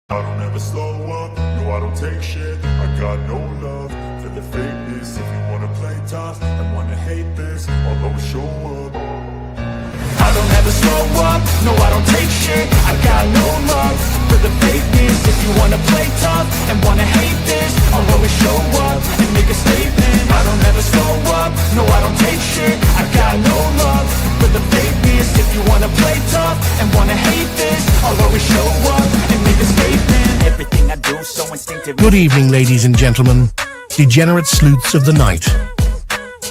I don't ever slow up, no I don't take shit. I got no love for the fakeness. If you wanna play tough and wanna hate this, I'll always show up. I don't ever slow up, no I don't take shit. I got no love for the fakeness. If you wanna play tough and wanna hate this, I'll always show up and make a statement. I don't ever slow up, no I don't take shit. I got no love for the fakeness. If you wanna play tough and wanna hate this, I'll always show up and make a statement. Everything I do so instinctive. Good evening, ladies and gentlemen, degenerate sleuths of the night.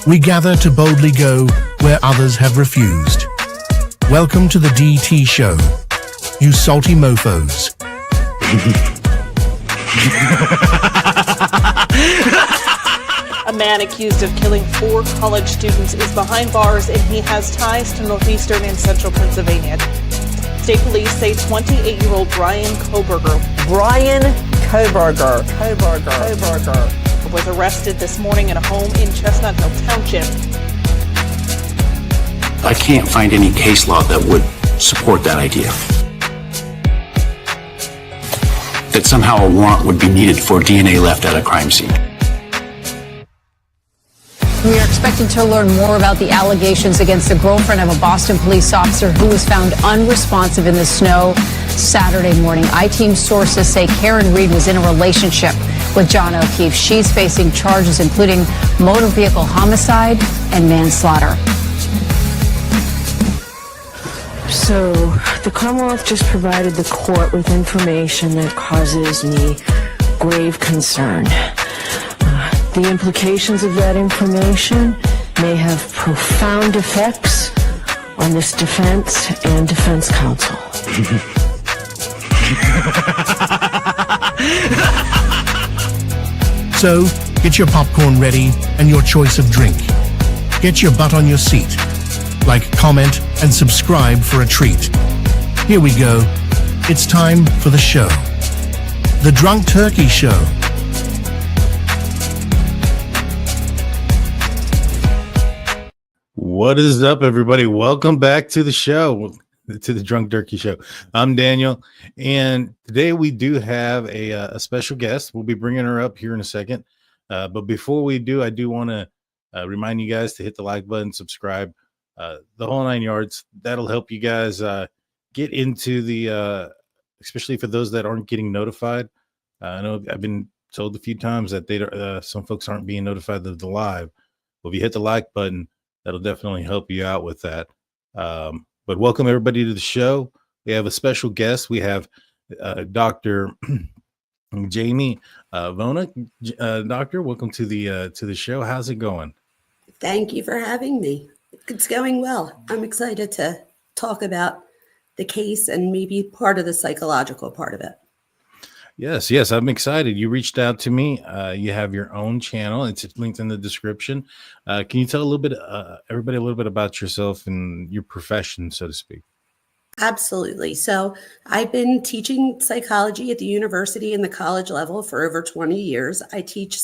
We gather to boldly go where others have refused. Welcome to the DT show, you salty mofos. A man accused of killing 4 college students is behind bars and he has ties to northeastern and central Pennsylvania. State police say 28-year-old Bryan Kohberger was arrested this morning at a home in Chestnut Hill Township. I can't find any case law that would support that idea. That somehow a warrant would be needed for DNA left at a crime scene. We are expecting to learn more about the allegations against the girlfriend of a Boston police officer who was found unresponsive in the snow Saturday morning. I-Team sources say Karen Reed was in a relationship with John O'Keefe. She's facing charges including motor vehicle homicide and manslaughter. So, the Commonwealth just provided the court with information that causes me grave concern. The implications of that information may have profound effects on this defense and defense counsel. So, get your popcorn ready and your choice of drink. Get your butt on your seat. Like, comment, and subscribe for a treat. Here we go. It's time for the show. The Drunk Turkey Show. What is up, everybody? Welcome back to the show, to the Drunk Turkey Show. I'm Daniel, and today we do have a special guest. We'll be bringing her up here in a second. But before we do, I do want to remind you guys to hit the like button, subscribe, the whole 9 yards. That'll help you guys get into the, especially for those that aren't getting notified. I know I've been told a few times that some folks aren't being notified of the live. Well, if you hit the like button, that'll definitely help you out with that. But welcome everybody to the show. We have a special guest. We have Dr. Jaime Vona. Doctor, welcome to the show. How's it going? Thank you for having me. It's going well. I'm excited to talk about the case and maybe part of the psychological part of it. Yes, I'm excited. You reached out to me. You have your own channel. It's linked in the description. Can you tell everybody a little bit about yourself and your profession, so to speak? Absolutely. So I've been teaching psychology at the university and the college level for over 20 years. I teach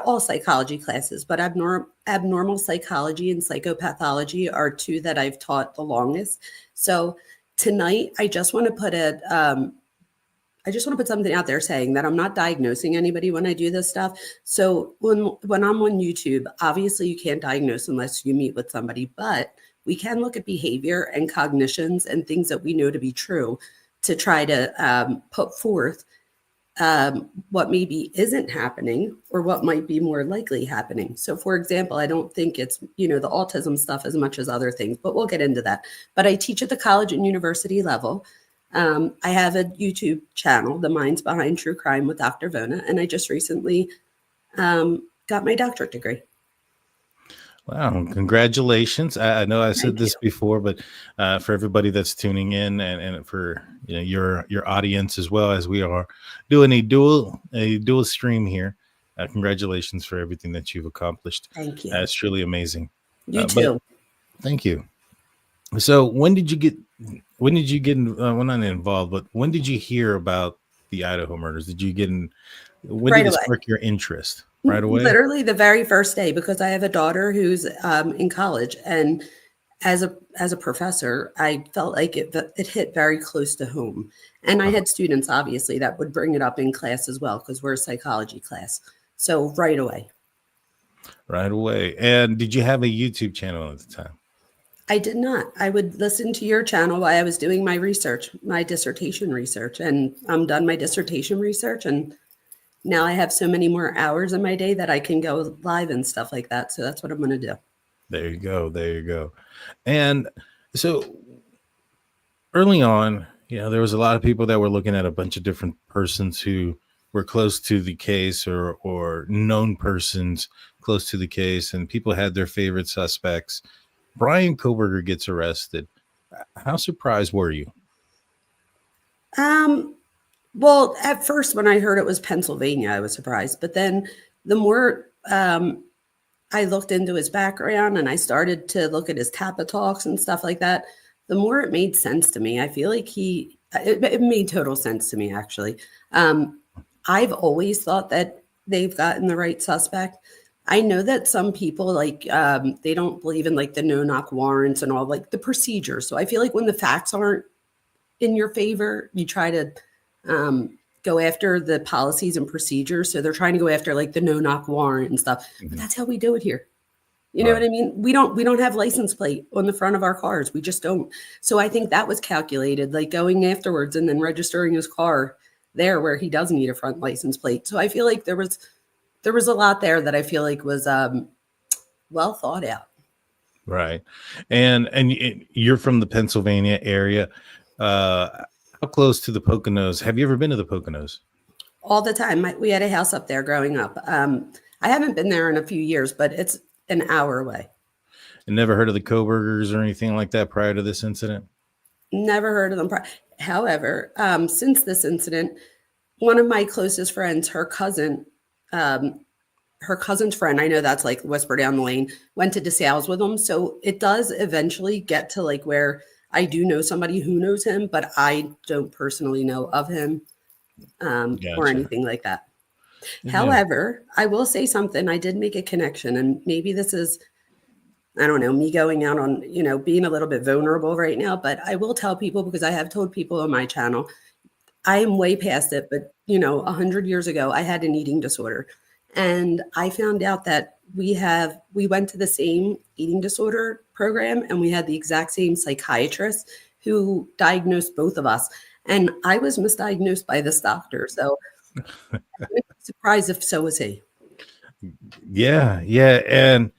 all psychology classes, but abnormal psychology and psychopathology are 2 that I've taught the longest. So tonight, I just want to put something out there saying that I'm not diagnosing anybody when I do this stuff. So when I'm on YouTube, obviously you can't diagnose unless you meet with somebody, but we can look at behavior and cognitions and things that we know to be true to try to put forth what maybe isn't happening or what might be more likely happening. So for example, I don't think it's, the autism stuff as much as other things, but we'll get into that. But I teach at the college and university level. I have a YouTube channel, The Minds Behind True Crime with Dr. Vona, and I just recently got my doctorate degree. Wow, congratulations. I know I said this before, but for everybody that's tuning in and for your audience as well, as we are doing a dual stream here, congratulations for everything that you've accomplished. Thank you. That's truly amazing. You too. Thank you. So when did you get not involved, but when did you hear about the Idaho murders? When did it spark your interest? Right away? Literally the very first day, because I have a daughter who's in college, and as a professor, I felt like it hit very close to home. And I had students, obviously, that would bring it up in class as well, because we're a psychology class. So right away. Right away. And did you have a YouTube channel at the time? I did not. I would listen to your channel while I was doing my research, my dissertation research. And I'm done my dissertation research. And now I have so many more hours in my day that I can go live and stuff like that. So that's what I'm going to do. There you go. There you go. And so early on, there was a lot of people that were looking at a bunch of different persons who were close to the case or known persons close to the case, and people had their favorite suspects. Bryan Kohberger gets arrested. How surprised were you? Well, at first, when I heard it was Pennsylvania, I was surprised. But then the more I looked into his background and I started to look at his TAPA talks and stuff like that, the more it made sense to me. I feel like it made total sense to me, actually. I've always thought that they've gotten the right suspect. I know that some people they don't believe in the no-knock warrants and all the procedures. So I feel like when the facts aren't in your favor, you try to go after the policies and procedures. So they're trying to go after the no-knock warrant and stuff. But that's how we do it here. You know what I mean? We don't have license plate on the front of our cars. We just don't. So I think that was calculated, going afterwards and then registering his car there where he does need a front license plate. So I feel like there was a lot there that I feel like was well thought out. Right. And you're from the Pennsylvania area. How close to the Poconos? Have you ever been to the Poconos? All the time. We had a house up there growing up. I haven't been there in a few years, but it's an hour away. And never heard of the Kohbergers or anything like that prior to this incident? Never heard of them. However, since this incident, one of my closest friends, her cousin's friend, I know that's whisper down the lane, went to DeSales with him. So it does eventually get to where I do know somebody who knows him, but I don't personally know of him or anything like that. Yeah. However, I will say something. I did make a connection, and maybe this is, I don't know, me going out on, being a little bit vulnerable right now, but I will tell people, because I have told people on my channel, I am way past it, but 100 years ago, I had an eating disorder, and I found out that we went to the same eating disorder program, and we had the exact same psychiatrist who diagnosed both of us. And I was misdiagnosed by this doctor. So I'm surprised if so was he. Yeah. Yeah. And,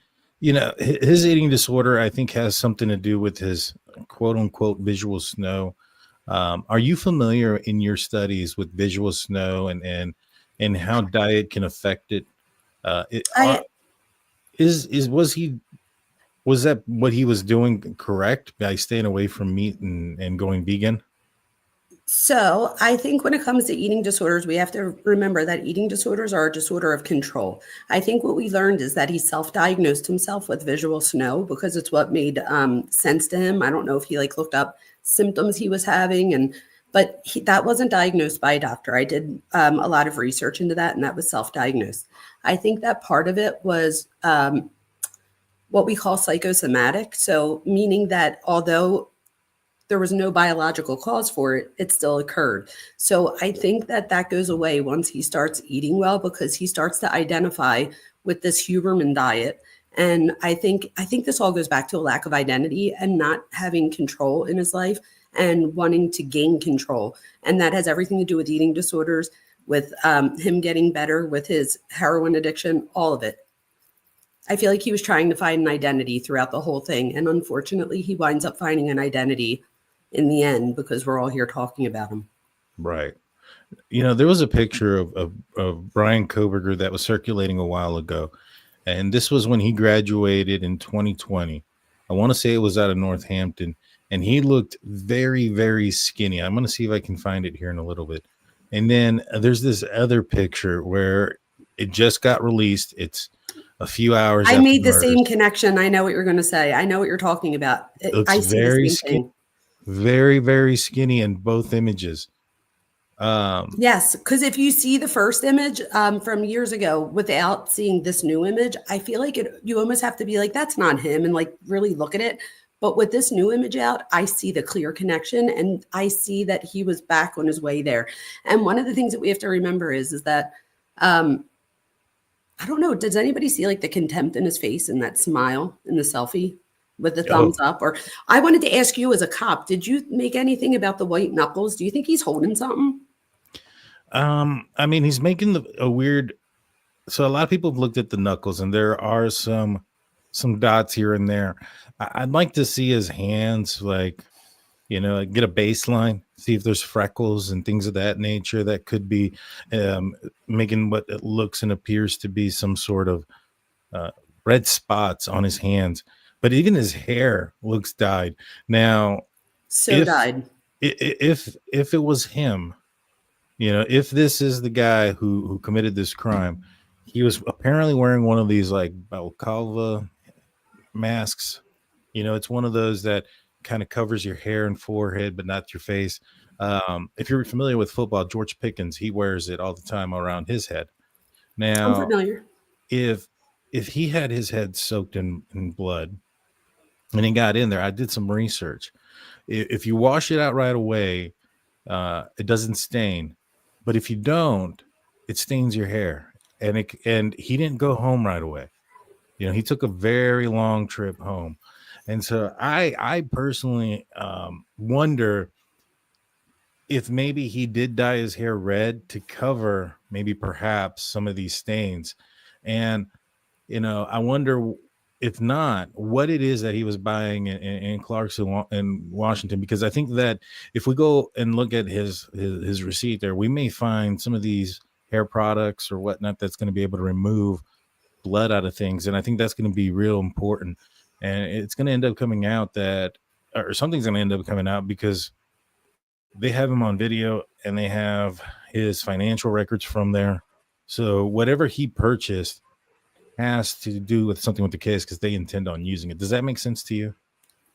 his eating disorder, I think, has something to do with his quote unquote visual snow. Are you familiar in your studies with visual snow and how diet can affect it? Was that what he was doing correct by staying away from meat and going vegan? So I think when it comes to eating disorders, we have to remember that eating disorders are a disorder of control. I think what we learned is that he self-diagnosed himself with visual snow because it's what made sense to him. I don't know if he looked up symptoms he was having, but that wasn't diagnosed by a doctor. I did a lot of research into that, and that was self-diagnosed. I think that part of it was what we call psychosomatic. So meaning that although there was no biological cause for it, it still occurred. So I think that goes away once he starts eating well, because he starts to identify with this Huberman diet. And I think this all goes back to a lack of identity and not having control in his life and wanting to gain control. And that has everything to do with eating disorders, with him getting better, with his heroin addiction, all of it. I feel like he was trying to find an identity throughout the whole thing. And unfortunately, he winds up finding an identity in the end, because we're all here talking about him. Right. There was a picture of Bryan Kohberger that was circulating a while ago. And this was when he graduated in 2020. I want to say it was out of Northampton. And he looked very, very skinny. I'm going to see if I can find it here in a little bit. And then there's this other picture where it just got released. It's a few hours. I made the same connection. I know what you're going to say. I know what you're talking about. I see very skinny. Very, very skinny in both images. Yes, because if you see the first image from years ago without seeing this new image, I feel like you almost have to be like, that's not him, and really look at it. But with this new image out, I see the clear connection, and I see that he was back on his way there. And one of the things that we have to remember is that I don't know, does anybody see like the contempt in his face and that smile in the selfie with the thumbs up? Or I wanted to ask you as a cop, did you make anything about the white knuckles? Do you think he's holding something? I mean, he's making a weird. So a lot of people have looked at the knuckles, and there are some dots here and there. I'd like to see his hands, like, you know, like get a baseline, see if there's freckles and things of that nature that could be making what it looks and appears to be some sort of red spots on his hands. But even his hair looks dyed. Now, Dyed. If it was him, you know, if this is the guy who committed this crime, he was apparently wearing one of these like balaclava masks. You know, it's one of those that kind of covers your hair and forehead, but not your face. If you're familiar with football, George Pickens, he wears it all the time around his head. Now, I'm familiar. If he had his head soaked in blood and he got in there, I did some research. If you wash it out right away, it doesn't stain. But if you don't, it stains your hair. And he didn't go home right away. You know, he took a very long trip home. And so I personally wonder if maybe he did dye his hair red to cover maybe perhaps some of these stains. And, you know, I wonder if not, what it is that he was buying in Clarksville in Washington, because I think that if we go and look at his receipt there, we may find some of these hair products or whatnot that's going to be able to remove blood out of things. And I think that's going to be real important. And it's going to end up coming out that, or something's going to end up coming out because they have him on video and they have his financial records from there. So whatever he purchased has to do with something with the case because they intend on using it. Does that make sense to you?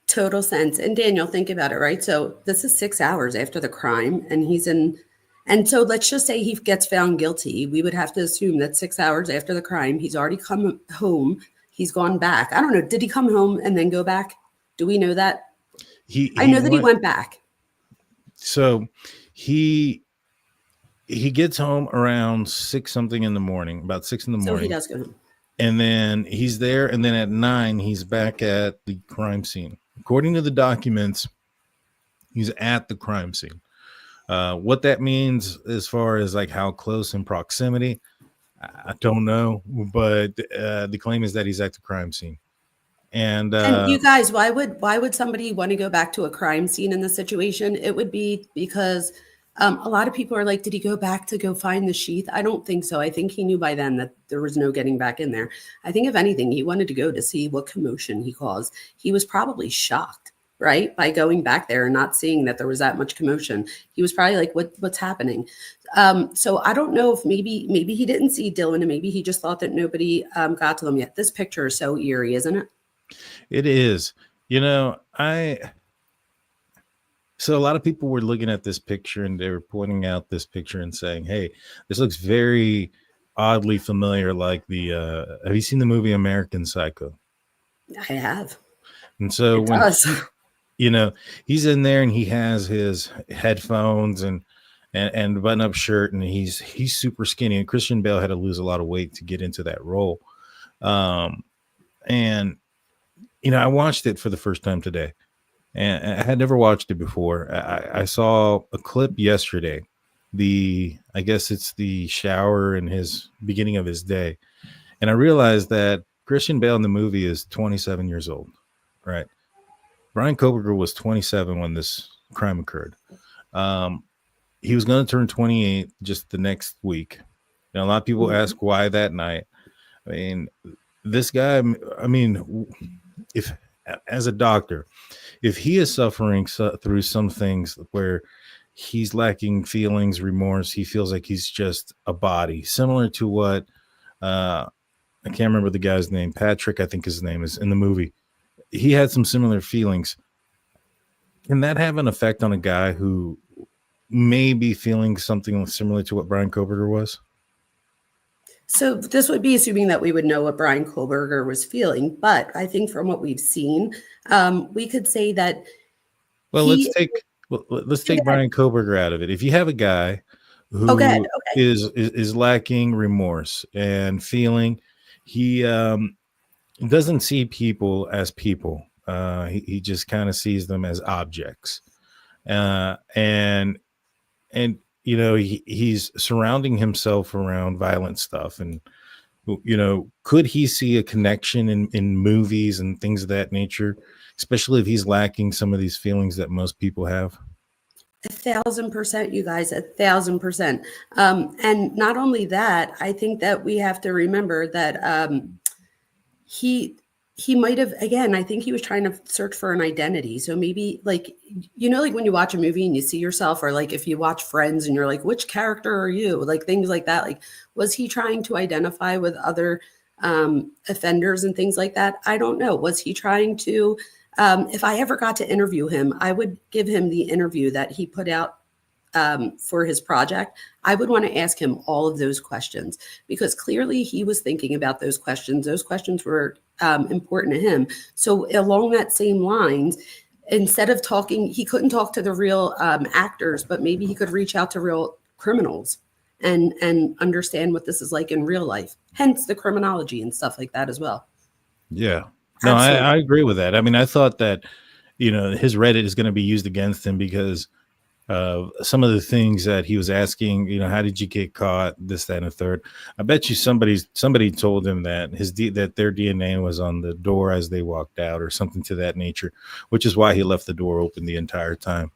Total sense. And Daniel, think about it, right? So this is 6 hours after the crime, and he's in. And so let's just say he gets found guilty. We would have to assume that 6 hours after the crime, he's already come home. He's gone back. I don't know. Did he come home and then go back? Do we know that? I know that he went back. So he gets home around 6 something in the morning, about 6 in the morning. So he does go home. And then he's there. And then at 9, he's back at the crime scene. According to the documents, he's at the crime scene. What that means as far as like how close in proximity, I don't know. But the claim is that he's at the crime scene. And you guys, why would somebody want to go back to a crime scene in this situation? It would be because a lot of people are like, did he go back to go find the sheath? I don't think so. I think he knew by then that there was no getting back in there. I think if anything, he wanted to go to see what commotion he caused. He was probably shocked, right? By going back there and not seeing that there was that much commotion. He was probably like, what's happening? So I don't know if maybe he didn't see Dylan and maybe he just thought that nobody got to them yet. This picture is so eerie, isn't it? It is. You know, so a lot of people were looking at this picture and they were pointing out this picture and saying, hey, this looks very oddly familiar. Like have you seen the movie American Psycho? I have. And so you know, he's in there and he has his headphones and button up shirt and he's super skinny. And Christian Bale had to lose a lot of weight to get into that role. And, you know, I watched it for the first time today. And I had never watched it before. I saw a clip yesterday. I guess it's the shower in his beginning of his day. And I realized that Christian Bale in the movie is 27 years old, right? Bryan Kohberger was 27 when this crime occurred. He was going to turn 28 just the next week. You know, a lot of people ask why that night. I mean, this guy, I mean, if as a doctor, if he is suffering through some things where he's lacking feelings, remorse, he feels like he's just a body, similar to what I can't remember the guy's name, Patrick, I think his name is in the movie. He had some similar feelings. Can that have an effect on a guy who may be feeling something similar to what Bryan Kohberger was? So this would be assuming that we would know what Bryan Kohberger was feeling, but I think from what we've seen, we could say that. Well, let's take Bryan Kohberger out of it. If you have a guy Oh, good. who Okay. is lacking remorse and feeling, he doesn't see people as people. He just kind of sees them as objects, and he's surrounding himself around violent stuff. And could he see a connection in movies and things of that nature, especially if he's lacking some of these feelings that most people have? 1,000%, you guys, 1,000%. And not only that, I think that we have to remember that he might have, again, I think he was trying to search for an identity. So maybe like when you watch a movie and you see yourself, or like if you watch Friends and you're like, which character are you? Like things like that. Like, was he trying to identify with other offenders and things like that? I don't know. Was he trying to, if I ever got to interview him, I would give him the interview that he put out for his project. I would want to ask him all of those questions, because clearly he was thinking about those questions. Those questions were important to him. So along that same lines, instead of talking, he couldn't talk to the real actors, but maybe he could reach out to real criminals and understand what this is like in real life, hence the criminology and stuff like that as well. Yeah. No, I agree with that. I mean, I thought that, his Reddit is going to be used against him because some of the things that he was asking, how did you get caught? This, that, and the third. I bet you somebody told him that that their DNA was on the door as they walked out, or something to that nature, which is why he left the door open the entire time.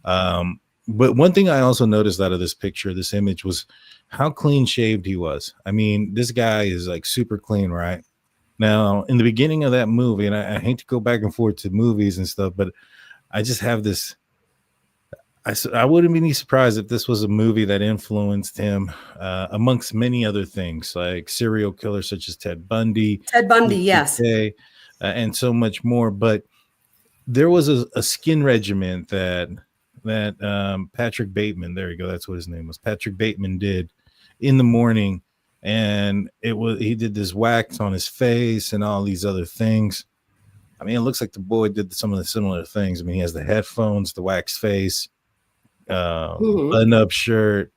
But one thing I also noticed out of this picture, this image, was how clean shaved he was. I mean, this guy is like super clean, right? Now, in the beginning of that movie, and I hate to go back and forth to movies and stuff, but I just have this. I wouldn't be surprised if this was a movie that influenced him, amongst many other things, like serial killers such as Ted Bundy. Yes. And so much more. But there was a skin regimen that Patrick Bateman, there you go, that's what his name was, Patrick Bateman, did in the morning. And he did this wax on his face and all these other things. I mean, it looks like the boy did some of the similar things. I mean, he has the headphones, the wax face, button-up shirt.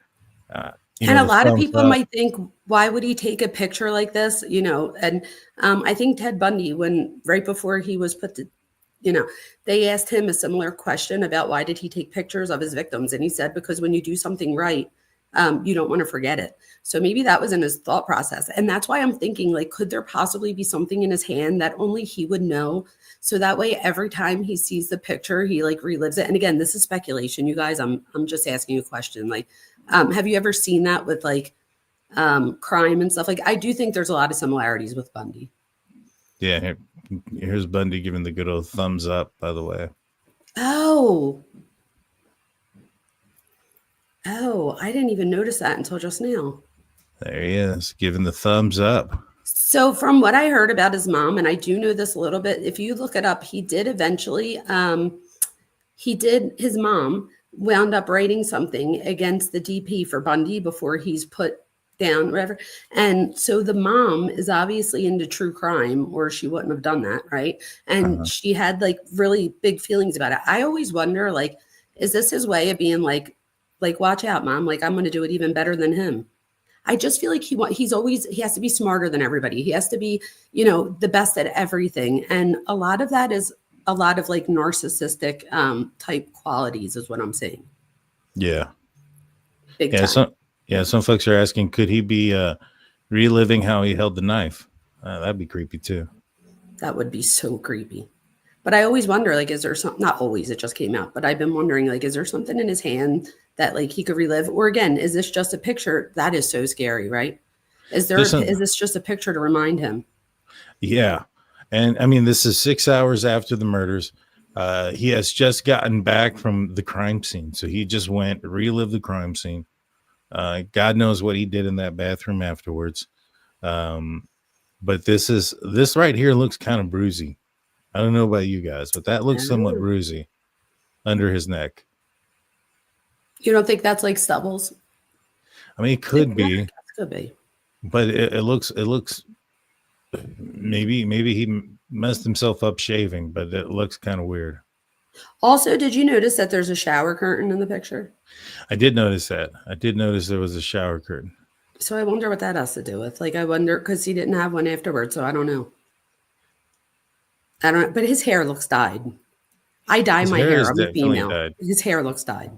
And a lot of people might think, why would he take a picture like this? And I think Ted Bundy, right before he was put to, they asked him a similar question about why did he take pictures of his victims. And he said, because when you do something right, you don't want to forget it. So maybe that was in his thought process. And that's why I'm thinking, like, could there possibly be something in his hand that only he would know? So that way, every time he sees the picture, he like relives it. And again, this is speculation, you guys. I'm just asking a question. Like, have you ever seen that with like crime and stuff? Like, I do think there's a lot of similarities with Bundy. Yeah. Here's Bundy giving the good old thumbs up, by the way. Oh, I didn't even notice that until just now. There he is, giving the thumbs up. So from what I heard about his mom, and I do know this a little bit, if you look it up, he did eventually, his mom wound up writing something against the DP for Bundy before he's put down, whatever. And so the mom is obviously into true crime, or she wouldn't have done that, right? And she had like really big feelings about it. I always wonder, like, is this his way of being like, watch out, mom, like I'm going to do it even better than him. I just feel like he has to be smarter than everybody. He has to be, the best at everything. And a lot of that is a lot of like narcissistic type qualities is what I'm saying. Yeah. Big time. Some folks are asking, could he be reliving how he held the knife? That'd be creepy too. That would be so creepy. But I always wonder, like, is there something, not always, it just came out, but I've been wondering, like, is there something in his hand that like he could relive? Or again, is this just a picture? That is so scary, right? Is this just a picture to remind him? Yeah. And I mean, this is 6 hours after the murders. He has just gotten back from the crime scene. So he just went, relived the crime scene. God knows what he did in that bathroom afterwards. But this right here looks kind of bruisey. I don't know about you guys, but that looks somewhat bruisey under his neck. You don't think that's like stubbles? I mean, it could be. Could be. but it looks maybe he messed himself up shaving, but it looks kind of weird. Also, did you notice that there's a shower curtain in the picture? I did notice that. I did notice there was a shower curtain. So I wonder what that has to do with. Like, I wonder, because he didn't have one afterwards, so I don't know. But his hair looks dyed. I dye His my hair hair. is I'm a definitely female. dyed. His hair looks dyed.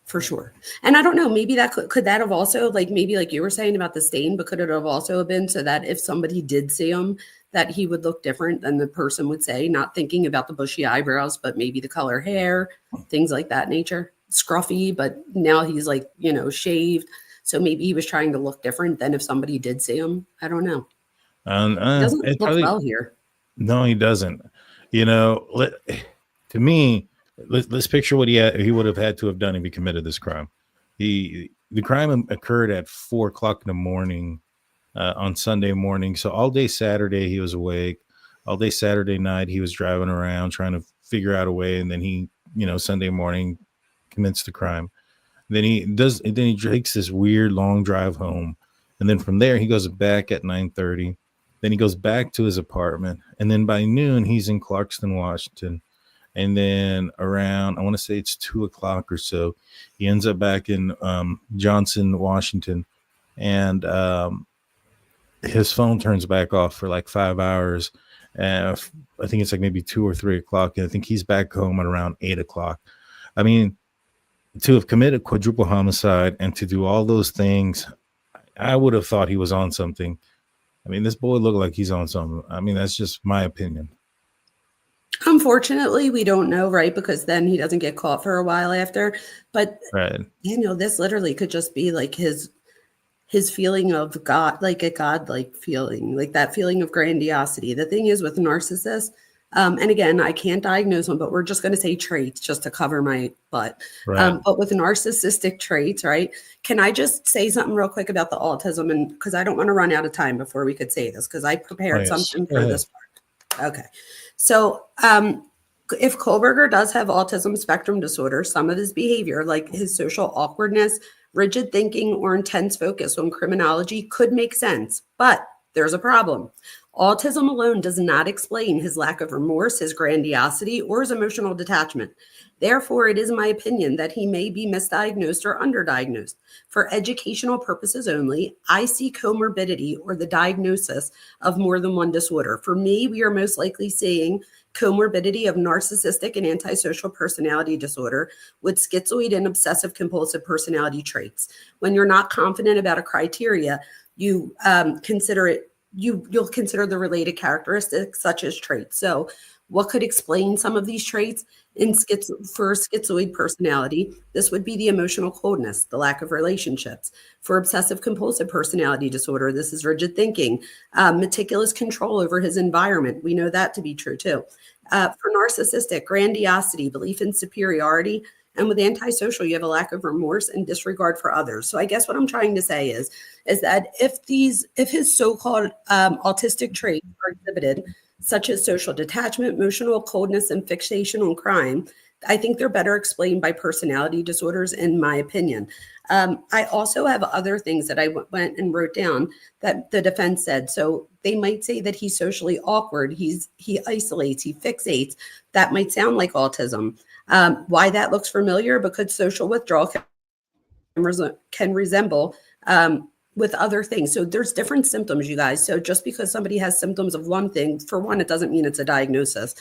For sure. And I don't know, maybe that could that have also, like, maybe like you were saying about the stain, but could it have also been so that if somebody did see him, that he would look different than the person would say, not thinking about the bushy eyebrows, but maybe the color hair, things like that nature. Scruffy, but now he's like, shaved. So maybe he was trying to look different than if somebody did see him. I don't know. He doesn't look well here. No, he doesn't. To me, let's picture what he would have had to have done if he committed this crime. The crime occurred at 4:00 in the morning on Sunday morning. So all day Saturday he was awake. All day Saturday night he was driving around trying to figure out a way, and then he, Sunday morning commits the crime. Then he takes this weird long drive home, and then from there he goes back at 9:30. Then he goes back to his apartment, and then by noon he's in Clarkston, Washington. And then around, I want to say it's 2:00 or so, he ends up back in Johnson, Washington, and his phone turns back off for like 5 hours. I think it's like maybe 2 or 3 o'clock, and I think he's back home at around 8:00. I mean, to have committed quadruple homicide and to do all those things, I would have thought he was on something. I mean, this boy looked like he's on something. I mean, that's just my opinion. Unfortunately, we don't know, right? Because then he doesn't get caught for a while after. But Right. this literally could just be like his feeling of God, like a godlike feeling, like that feeling of grandiosity. The thing is with narcissists, and again, I can't diagnose them, but we're just going to say traits just to cover my butt. Right. But with narcissistic traits, right? Can I just say something real quick about the autism? And because I don't want to run out of time before we could say this, because I prepared something for this part. Okay. So if Kohberger does have autism spectrum disorder, some of his behavior, like his social awkwardness, rigid thinking, or intense focus on criminology could make sense, but there's a problem. Autism alone does not explain his lack of remorse, his grandiosity, or his emotional detachment. Therefore, it is my opinion that he may be misdiagnosed or underdiagnosed. For educational purposes only, I see comorbidity or the diagnosis of more than one disorder. For me, we are most likely seeing comorbidity of narcissistic and antisocial personality disorder with schizoid and obsessive-compulsive personality traits. When you're not confident about a criteria, you consider it. You'll consider the related characteristics such as traits. So what could explain some of these traits for schizoid personality? This would be the emotional coldness, the lack of relationships. For obsessive compulsive personality disorder, this is rigid thinking, meticulous control over his environment. We know that to be true too. For narcissistic, grandiosity, belief in superiority. And with antisocial, you have a lack of remorse and disregard for others. So I guess what I'm trying to say is that if his so-called autistic traits are exhibited, such as social detachment, emotional coldness, and fixation on crime, I think they're better explained by personality disorders, in my opinion. I also have other things that I went and wrote down that the defense said. So they might say that he's socially awkward, he isolates, he fixates. That might sound like autism. Why that looks familiar? Because social withdrawal can resemble with other things. So there's different symptoms, you guys. So just because somebody has symptoms of one thing, for one, it doesn't mean it's a diagnosis.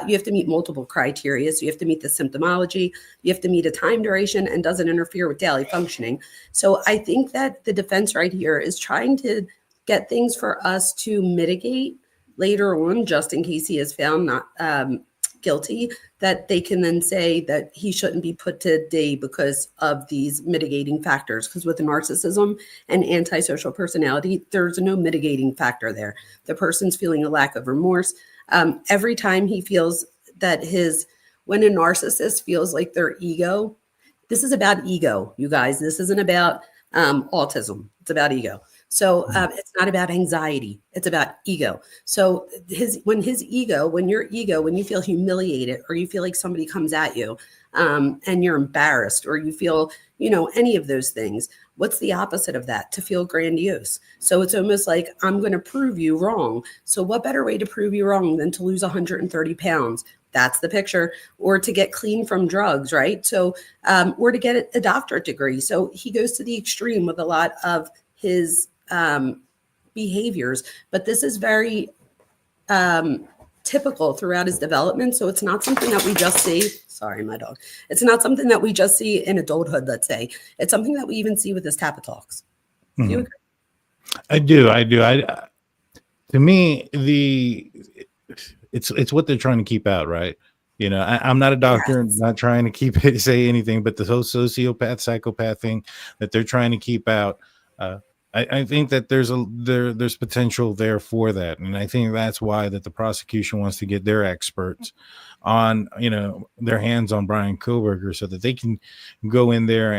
You have to meet multiple criteria. So you have to meet the symptomology, you have to meet a time duration, and doesn't interfere with daily functioning. So I think that the defense right here is trying to get things for us to mitigate later on, just in case he is found not guilty, that they can then say that he shouldn't be put to death because of these mitigating factors. Because with narcissism and antisocial personality, there's no mitigating factor there. The person's feeling a lack of remorse. Every time he feels that when a narcissist feels like their ego, this is about ego, you guys. This isn't about autism. It's about ego. So it's not about anxiety. It's about ego. So when you feel humiliated, or you feel like somebody comes at you and you're embarrassed, or you feel, any of those things. What's the opposite of that? To feel grandiose. So it's almost like I'm going to prove you wrong. So what better way to prove you wrong than to lose 130 pounds? That's the picture. Or to get clean from drugs, right? So, or to get a doctorate degree. So he goes to the extreme with a lot of his behaviors. But this is very typical throughout his development. So it's not something that we just see. Sorry, my dog. It's not something that we just see in adulthood, let's say. It's something that we even see with his Tappa Talks. Do you agree? I do. To me, it's what they're trying to keep out, right? I'm not a doctor, Yes. not trying to say anything, but the whole sociopath, psychopath thing that they're trying to keep out. I think that there's potential there for that, and I think that's why that the prosecution wants to get their experts on, their hands on Bryan Kohberger so that they can go in there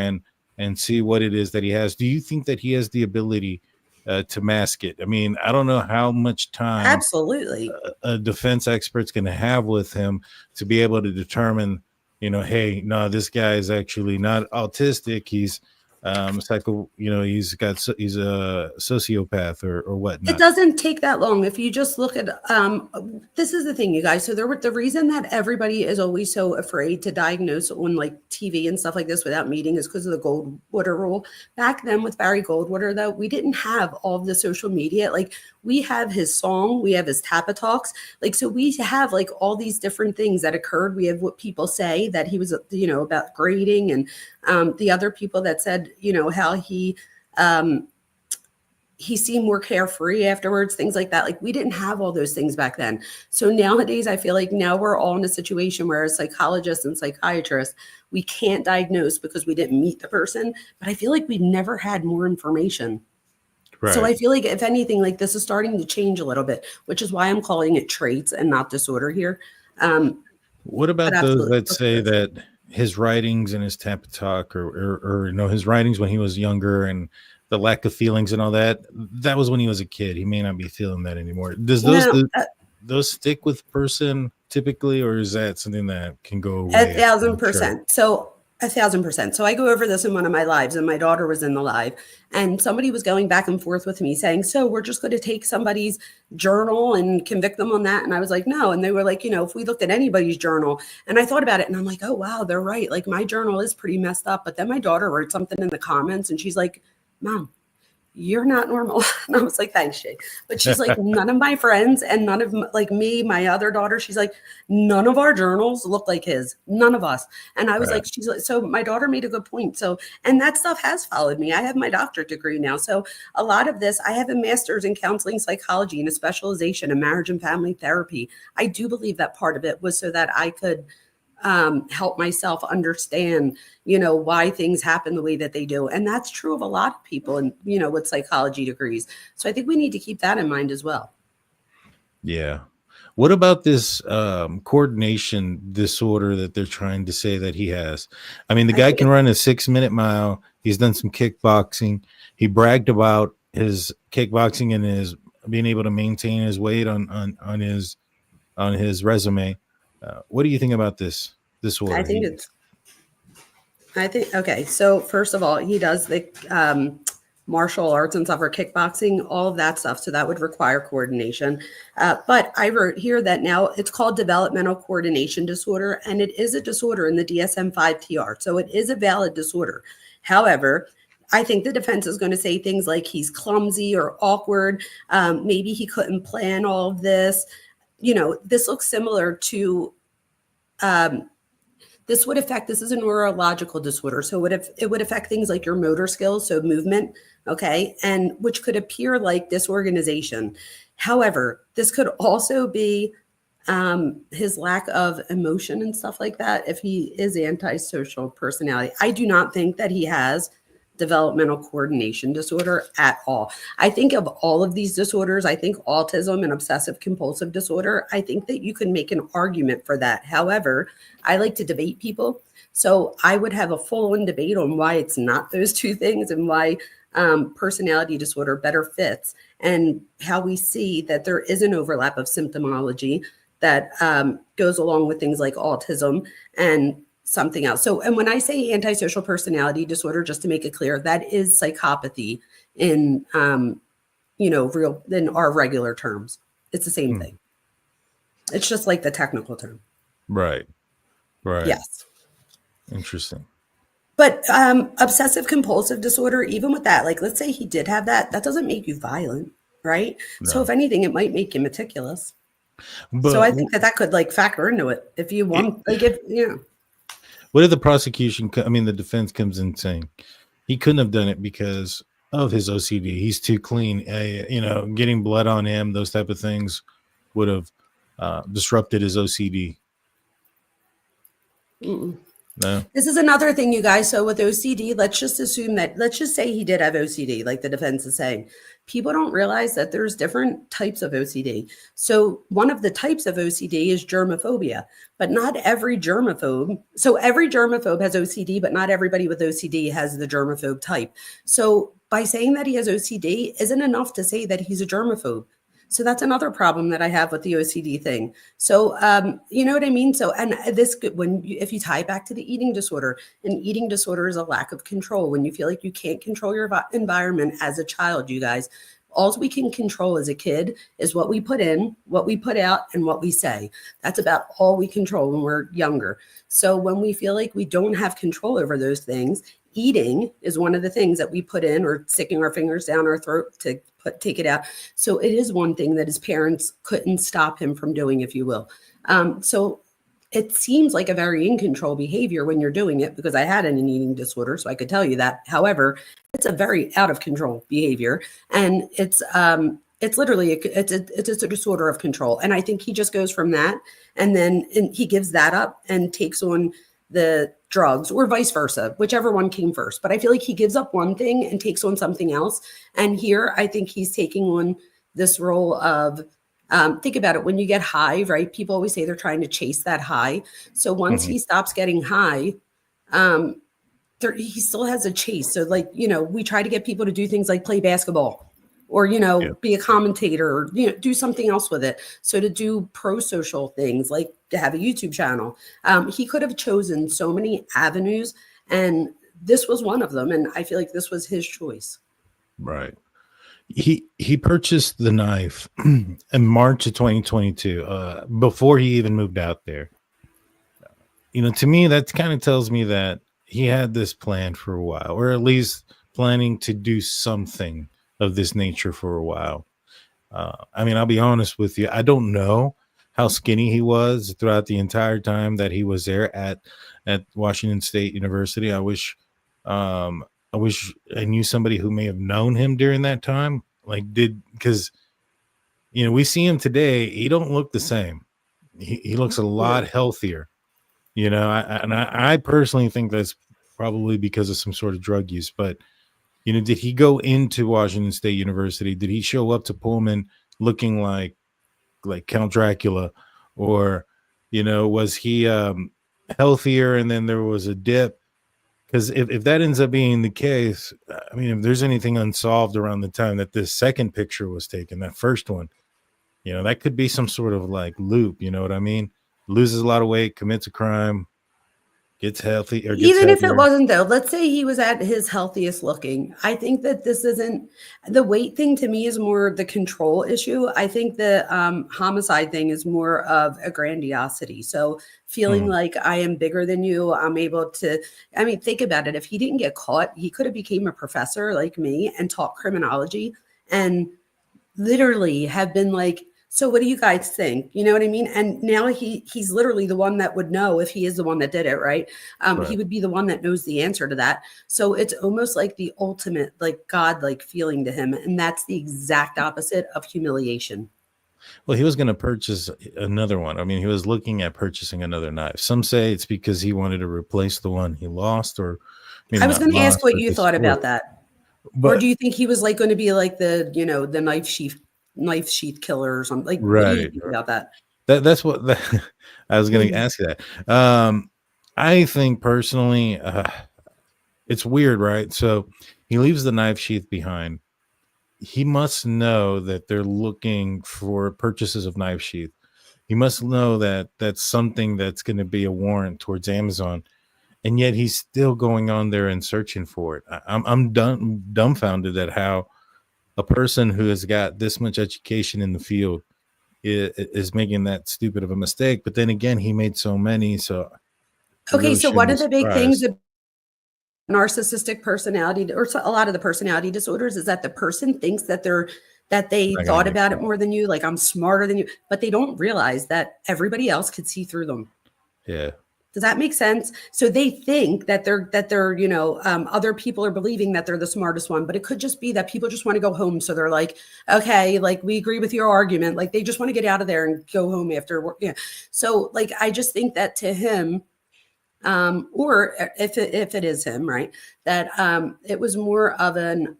and see what it is that he has. Do you think that he has the ability to mask it? I mean, I don't know how much time Absolutely. a defense expert's going to have with him to be able to determine, hey, no, this guy is actually not autistic. He's he's a sociopath or whatnot. It doesn't take that long. If you just look at, this is the thing, you guys. So the reason that everybody is always so afraid to diagnose on like TV and stuff like this without meeting is because of the Goldwater rule. Back then with Barry Goldwater, though, we didn't have all of the social media. Like we have his song, we have his Tappa Talks. Like, so we have like all these different things that occurred. We have what people say that he was, about grading, and the other people that said, how he seemed more carefree afterwards, things like that. Like we didn't have all those things back then. So nowadays, I feel like now we're all in a situation where as psychologists and psychiatrists, we can't diagnose because we didn't meet the person. But I feel like we've never had more information. Right. So I feel like if anything, like this is starting to change a little bit, which is why I'm calling it traits and not disorder here. What about those that say that his writings and his Tappa Talk or his writings when he was younger and the lack of feelings and all that was when he was a kid? He may not be feeling that anymore. Does those stick with person typically, or is that something that can go away? 1,000%. So 1,000%. So I go over this in one of my lives, and my daughter was in the live, and somebody was going back and forth with me saying, so we're just going to take somebody's journal and convict them on that. And I was like, no. And they were like, if we looked at anybody's journal, and I thought about it and I'm like, oh, wow, they're right. Like my journal is pretty messed up. But then my daughter wrote something in the comments and she's like, Mom, you're not normal. And I was like, thanks, Shay. But she's like, none of my friends and none of like me, my other daughter, she's like, none of our journals look like his, none of us. And I was like, she's like, so my daughter made a good point. So, and that stuff has followed me. I have my doctorate degree now. So a lot of this, I have a master's in counseling psychology and a specialization in marriage and family therapy. I do believe that part of it was so that I could help myself understand, why things happen the way that they do. And that's true of a lot of people and, with psychology degrees. So I think we need to keep that in mind as well. Yeah. What about this coordination disorder that they're trying to say that he has? I mean, the guy can run a 6-minute mile. He's done some kickboxing. He bragged about his kickboxing and his being able to maintain his weight on his resume. What do you think about this disorder? Okay. So first of all, he does the martial arts and stuff, or kickboxing, all of that stuff. So that would require coordination. But I wrote here that now it's called developmental coordination disorder, and it is a disorder in the DSM-5 TR. So it is a valid disorder. However, I think the defense is going to say things like he's clumsy or awkward. Maybe he couldn't plan all of this. This looks similar to, this is a neurological disorder. So it would affect things like your motor skills, so movement, okay, and which could appear like disorganization. However, this could also be his lack of emotion and stuff like that if he is antisocial personality. I do not think that he has developmental coordination disorder at all. I think of all of these disorders, I think autism and obsessive-compulsive disorder, I think that you can make an argument for that. However, I like to debate people. So I would have a full-on debate on why it's not those two things and why personality disorder better fits, and how we see that there is an overlap of symptomology that goes along with things like autism and something else. So, and when I say antisocial personality disorder, just to make it clear, that is psychopathy in, real in our regular terms. It's the same thing. It's just like the technical term. Right. Yes. Interesting. But obsessive compulsive disorder, even with that, like let's say he did have that, that doesn't make you violent, right? No. So if anything, it might make you meticulous. But So I think that could like factor into it if you want, what if the prosecution, the defense comes in saying he couldn't have done it because of his OCD? He's too clean. Getting blood on him, those type of things would have disrupted his OCD. No. This is another thing, you guys. So with OCD, let's just say he did have OCD, like the defense is saying. People don't realize that there's different types of OCD. So one of the types of OCD is germophobia, but not every germaphobe. So every germaphobe has OCD, but not everybody with OCD has the germaphobe type. So by saying that he has OCD isn't enough to say that he's a germaphobe. So that's another problem that I have with the OCD thing. So, you know what I mean? So, and this, if you tie it back to the eating disorder, an eating disorder is a lack of control. When you feel like you can't control your environment as a child, you guys, all we can control as a kid is what we put in, what we put out, and what we say. That's about all we control when we're younger. So when we feel like we don't have control over those things, eating is one of the things that we put in, or sticking our fingers down our throat to take it out. So it is one thing that his parents couldn't stop him from doing, if you will. So it seems like a very in control behavior when you're doing it, because I had an eating disorder, so I could tell you that. However, it's a very out of control behavior, and it's literally it's a disorder of control. And I think he just goes from that, and then he gives that up and takes on the drugs, or vice versa, whichever one came first. But I feel like he gives up one thing and takes on something else. And here I think he's taking on this role of, think about it, when you get high, right? People always say they're trying to chase that high. So once he stops getting high, he still has a chase. So like, we try to get people to do things like play basketball, or, be a commentator, or, do something else with it. So to do pro-social things, like to have a YouTube channel, he could have chosen so many avenues, and this was one of them. And I feel like this was his choice. Right. He purchased the knife in March of 2022, before he even moved out there. To me, that kind of tells me that he had this plan for a while, or at least planning to do something of this nature for a while. I'll be honest with you. I don't know how skinny he was throughout the entire time that he was there at Washington State University. I wish I knew somebody who may have known him during that time. Because we see him today. He don't look the same. He looks a lot healthier. I personally think that's probably because of some sort of drug use. But did he go into Washington State University? Did he show up to Pullman looking like Count Dracula, or was he healthier and then there was a dip? Because if that ends up being the case, if there's anything unsolved around the time that this second picture was taken, that first one, that could be some sort of like loop. You know what I mean? Loses a lot of weight, commits a crime, gets healthy, or gets even healthier. If it wasn't, though, let's say he was at his healthiest looking. I think that this isn't the weight thing. To me, is more the control issue. I think the homicide thing is more of a grandiosity. So feeling like I am bigger than you, I'm able to. Think about it. If he didn't get caught, he could have became a professor like me and taught criminology, and literally have been like, so what do you guys think? You know what I mean? And now he's literally the one that would know if he is the one that did it, right? Right. He would be the one that knows the answer to that. So it's almost like the ultimate, like God-like feeling to him. And that's the exact opposite of humiliation. Well, he was going to purchase another one. He was looking at purchasing another knife. Some say it's because he wanted to replace the one he lost, or I was going to ask what you thought about that. Or do you think he was like going to be like the, the knife sheath killer or something? Like, right. What do you think about that? That's what I was going to ask you that. I think personally, it's weird, right? So he leaves the knife sheath behind. He must know that they're looking for purchases of knife sheath. He must know that that's something that's going to be a warrant towards Amazon. and yet he's still going on there and searching for it. I'm dumbfounded at how a person who has got this much education in the field is making that stupid of a mistake. But then again, he made so many, so Okay, so one of the big things surprised. narcissistic personality, or a lot of the personality disorders, is that the person thinks that they Not gonna thought get about it caught. more than you, like I'm smarter than you, but they don't realize that everybody else could see through them. Yeah. Does that make sense? So they think that they're other people are believing that they're the smartest one, but it could just be that people just want to go home. So they're like, okay, like we agree with your argument. Like they just want to get out of there and go home after work. Yeah. So like, I just think that to him, or if it is him, right, that it was more of an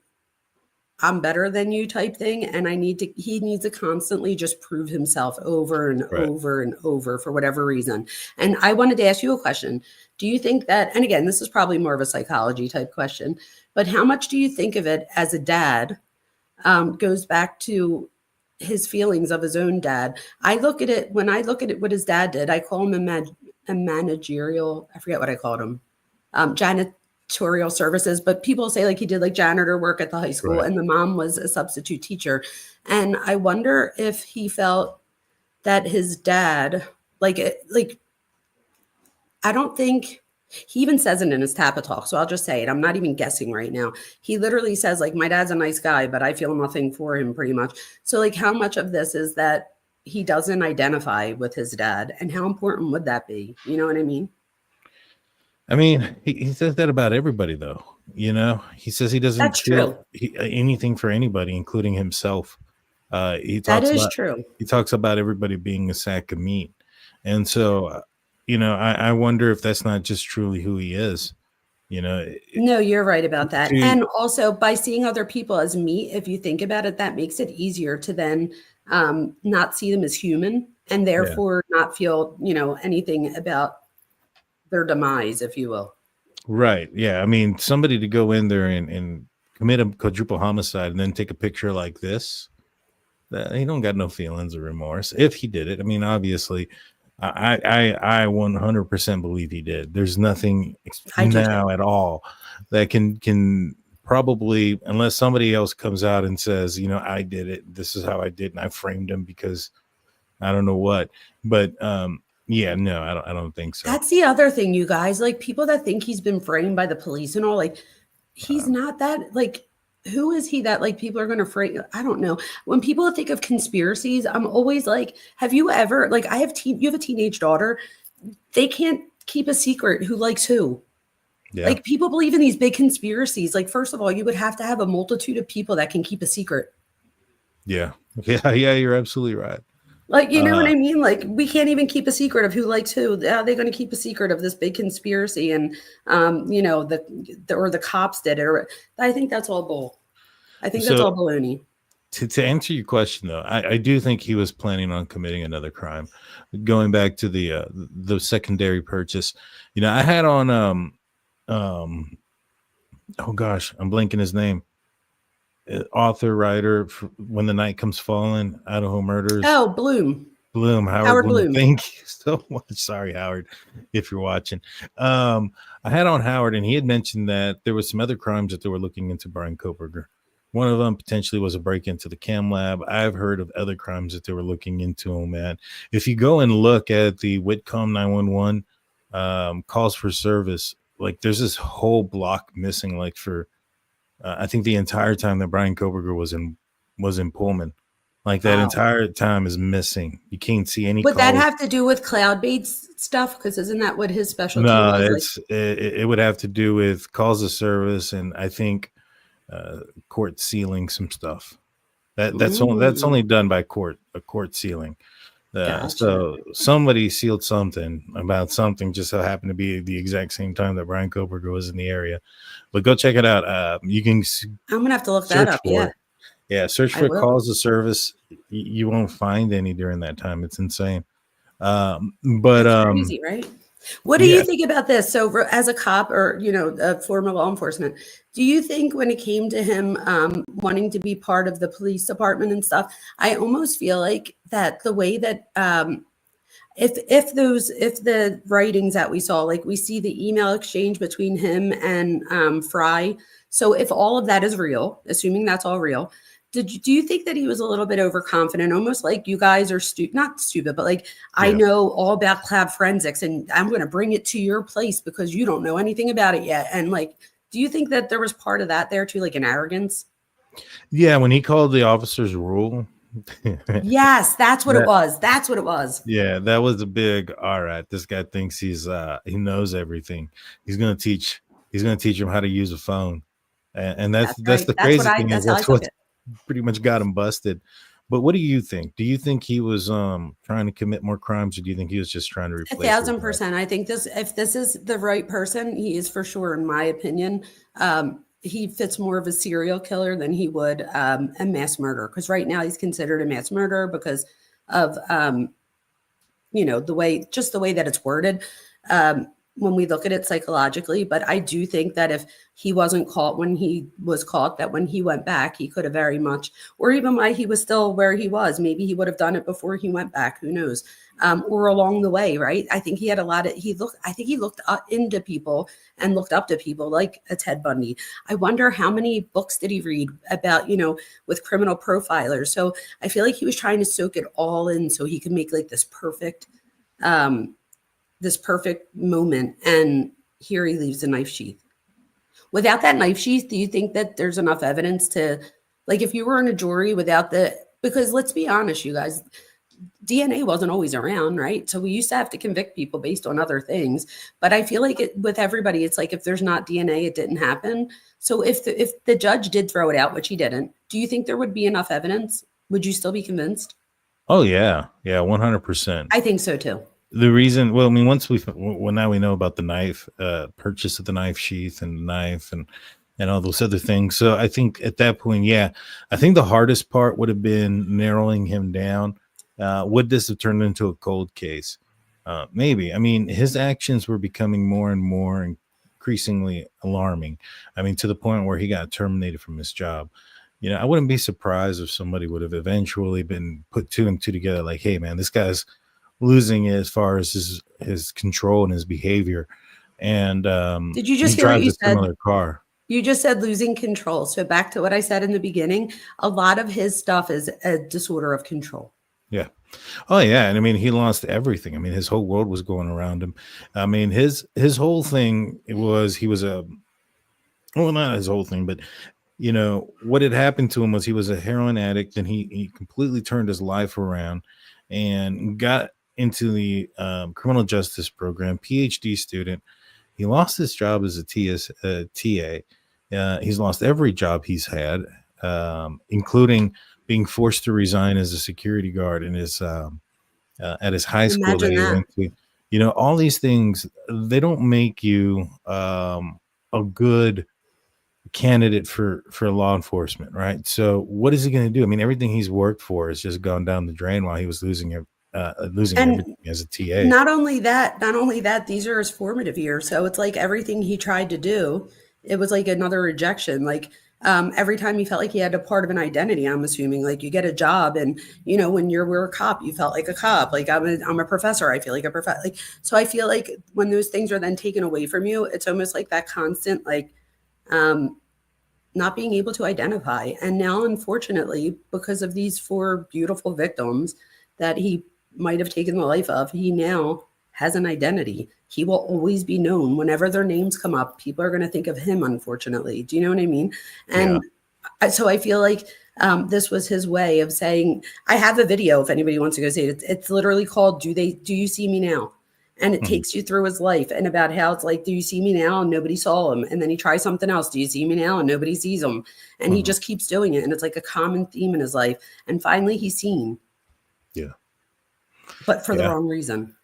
I'm better than you type thing. And he needs to constantly just prove himself over and Right. over and over for whatever reason. And I wanted to ask you a question. Do you think that, and again, this is probably more of a psychology type question, but how much do you think of it as a dad goes back to his feelings of his own dad? When I look at it, what his dad did, I call him a managerial, I forget what I called him, janitorial services, but people say like he did like janitor work at the high school, Right. and the mom was a substitute teacher. And I wonder if he felt that his dad, I don't think he even says it in his Tappa Talk. So I'll just say it. I'm not even guessing right now. He literally says like, my dad's a nice guy, but I feel nothing for him pretty much. So like how much of this is that he doesn't identify with his dad, and how important would that be? You know what I mean? I mean, he says that about everybody, though. You know, he says he doesn't That's feel anything for anybody, including himself. He That talks is about true. he talks about everybody being a sack of meat, and so I wonder if that's not just truly who he is. You know, No, you're right about that. to And also by seeing other people as meat, if you think about it, that makes it easier to then not see them as human, and yeah, therefore not feel, anything about their demise, if you will. right, yeah. I mean, somebody to go in there and commit a quadruple homicide and then take a picture like this, that he don't got no feelings or remorse if he did it. I mean, obviously, I 100% believe he did. There's nothing I do now too. at all that can probably, unless somebody else comes out and says, I did it. This is how I did, and I framed him because I don't know what. But yeah, no, I don't think so. That's the other thing, you guys. Like people that think he's been framed by the police and all, like he's not that. Like, who is he that like people are going to frame? I don't know. When people think of conspiracies, I'm always like, have you ever like you have a teenage daughter? They can't keep a secret who likes who. Yeah, Like people believe in these big conspiracies. Like, first of all, you would have to have a multitude of people that can keep a secret. yeah, yeah. You're absolutely right. Like, you know what I mean? Like, we can't even keep a secret of who likes who. How are they going to keep a secret of this big conspiracy? And, the cops did it. Or I think that's all bull. I think that's So all baloney. to answer your question, though, I do think he was planning on committing another crime. Going back to the secondary purchase, I had on oh gosh, I'm blanking his name. Author, writer, for When the Night Comes Falling, Idaho Murders. Oh, Bloom. Howard Bloom. Bloom. Thank you so much. Sorry, Howard, if you're watching. I had on Howard, and he had mentioned that there was some other crimes that they were looking into Bryan Kohberger. One of them potentially was a break into the cam lab. I've heard of other crimes that they were looking into him at. If you go and look at the Whitcomb 911 calls for service, like there's this whole block missing, like for I think the entire time that Bryan Kohberger was in Pullman, like that Wow. entire time is missing. You can't see any. Would that calls. have to do with cloud-based stuff? Because isn't that what his specialty No, was? it would have to do with calls of service, and I think court sealing some stuff. That's only done by a court sealing. Gotcha. So somebody sealed something about something, just so happened to be the exact same time that Bryan Kohberger was in the area. But go check it out. You can I'm gonna have to look that search up. for Yeah. it. Yeah, search I for will. calls of service. You won't find any during that time. It's insane. But That's crazy, right? What do yeah. you think about this? So, as a cop or a former law enforcement, do you think when it came to him wanting to be part of the police department and stuff, I almost feel like that the way that if the writings that we saw, like we see the email exchange between him and Fry. So if all of that is real, assuming that's all real, do you think that he was a little bit overconfident, almost like you guys are not stupid, but like, I know all about cloud forensics and I'm going to bring it to your place because you don't know anything about it yet. And like, do you think that there was part of that there too, like an arrogance? Yeah, when he called the officers rule. Yes, that's what it was. That's what it was. Yeah, that was a big, all right, this guy thinks he knows everything. He's gonna teach him how to use a phone. And that's right. the crazy thing is That's how I that's took what it. pretty much got him busted. But what do you think? Do you think he was trying to commit more crimes, or do you think he was just trying to replace 1,000%. I think if this is the right person, he is for sure, in my opinion. He fits more of a serial killer than he would a mass murderer. Because right now he's considered a mass murderer because of the way that it's worded. When we look at it psychologically, but I do think that if he wasn't caught when he was caught, that when he went back, he could have very much, or even why he was still where he was, maybe he would have done it before he went back. Who knows? Or along the way, right? I think he had I think he looked up into people and looked up to people like a Ted Bundy. I wonder how many books did he read about, with criminal profilers. So I feel like he was trying to soak it all in so he could make like this perfect moment, and here he leaves the knife sheath. Without that knife sheath, do you think that there's enough evidence to, like, if you were in a jury because let's be honest, you guys, DNA wasn't always around, right? So we used to have to convict people based on other things, but I feel like with everybody, it's like if there's not DNA, it didn't happen. So if the judge did throw it out, which he didn't, do you think there would be enough evidence? Would you still be convinced? Oh yeah, 100%. I think so too. The reason, well, I mean, now we know about the knife, purchase of the knife sheath and the knife and all those other things. So I think at that point, I think the hardest part would have been narrowing him down. Would this have turned into a cold case? Maybe. I mean, his actions were becoming more and more increasingly alarming. I mean, to the point where he got terminated from his job. I wouldn't be surprised if somebody would have eventually been put two and two together. Like, hey, man, this guy's losing it as far as his control and his behavior. And did you just he hear what drives you a said? similar car. You just said losing control. So back to what I said in the beginning, a lot of his stuff is a disorder of control. Yeah. Oh yeah. And I mean, he lost everything. I mean, his whole world was going around him. I mean, his whole thing not his whole thing, but what had happened to him was he was a heroin addict, and he completely turned his life around and got into the criminal justice program, PhD student. He lost his job as a TA. He's lost every job he's had, including being forced to resign as a security guard in his at his high school that he went to. All these things, they don't make you a good candidate for law enforcement, right? So what is he going to do? I mean, everything he's worked for has just gone down the drain while he was losing everything as a TA. Not only that, these are his formative years. So it's like everything he tried to do, it was like another rejection. Like every time he felt like he had a part of an identity, I'm assuming, like you get a job and, when we're a cop, you felt like a cop. Like I'm a professor. I feel like a professor. Like, so I feel like when those things are then taken away from you, it's almost like that constant, like, not being able to identify. And now, unfortunately, because of these 4 beautiful victims that he might have taken the life of, he now has an identity. He will always be known. Whenever their names come up, people are going to think of him, unfortunately. Do you know what I mean? And so I feel like this was his way of saying, I have a video if anybody wants to go see it. It's literally called Do You See Me Now? And it takes you through his life and about how it's like, do you see me now? And nobody saw him. And then he tries something else. Do you see me now? And nobody sees him. And he just keeps doing it. And it's like a common theme in his life. And finally he's seen. Yeah. But for the wrong reason.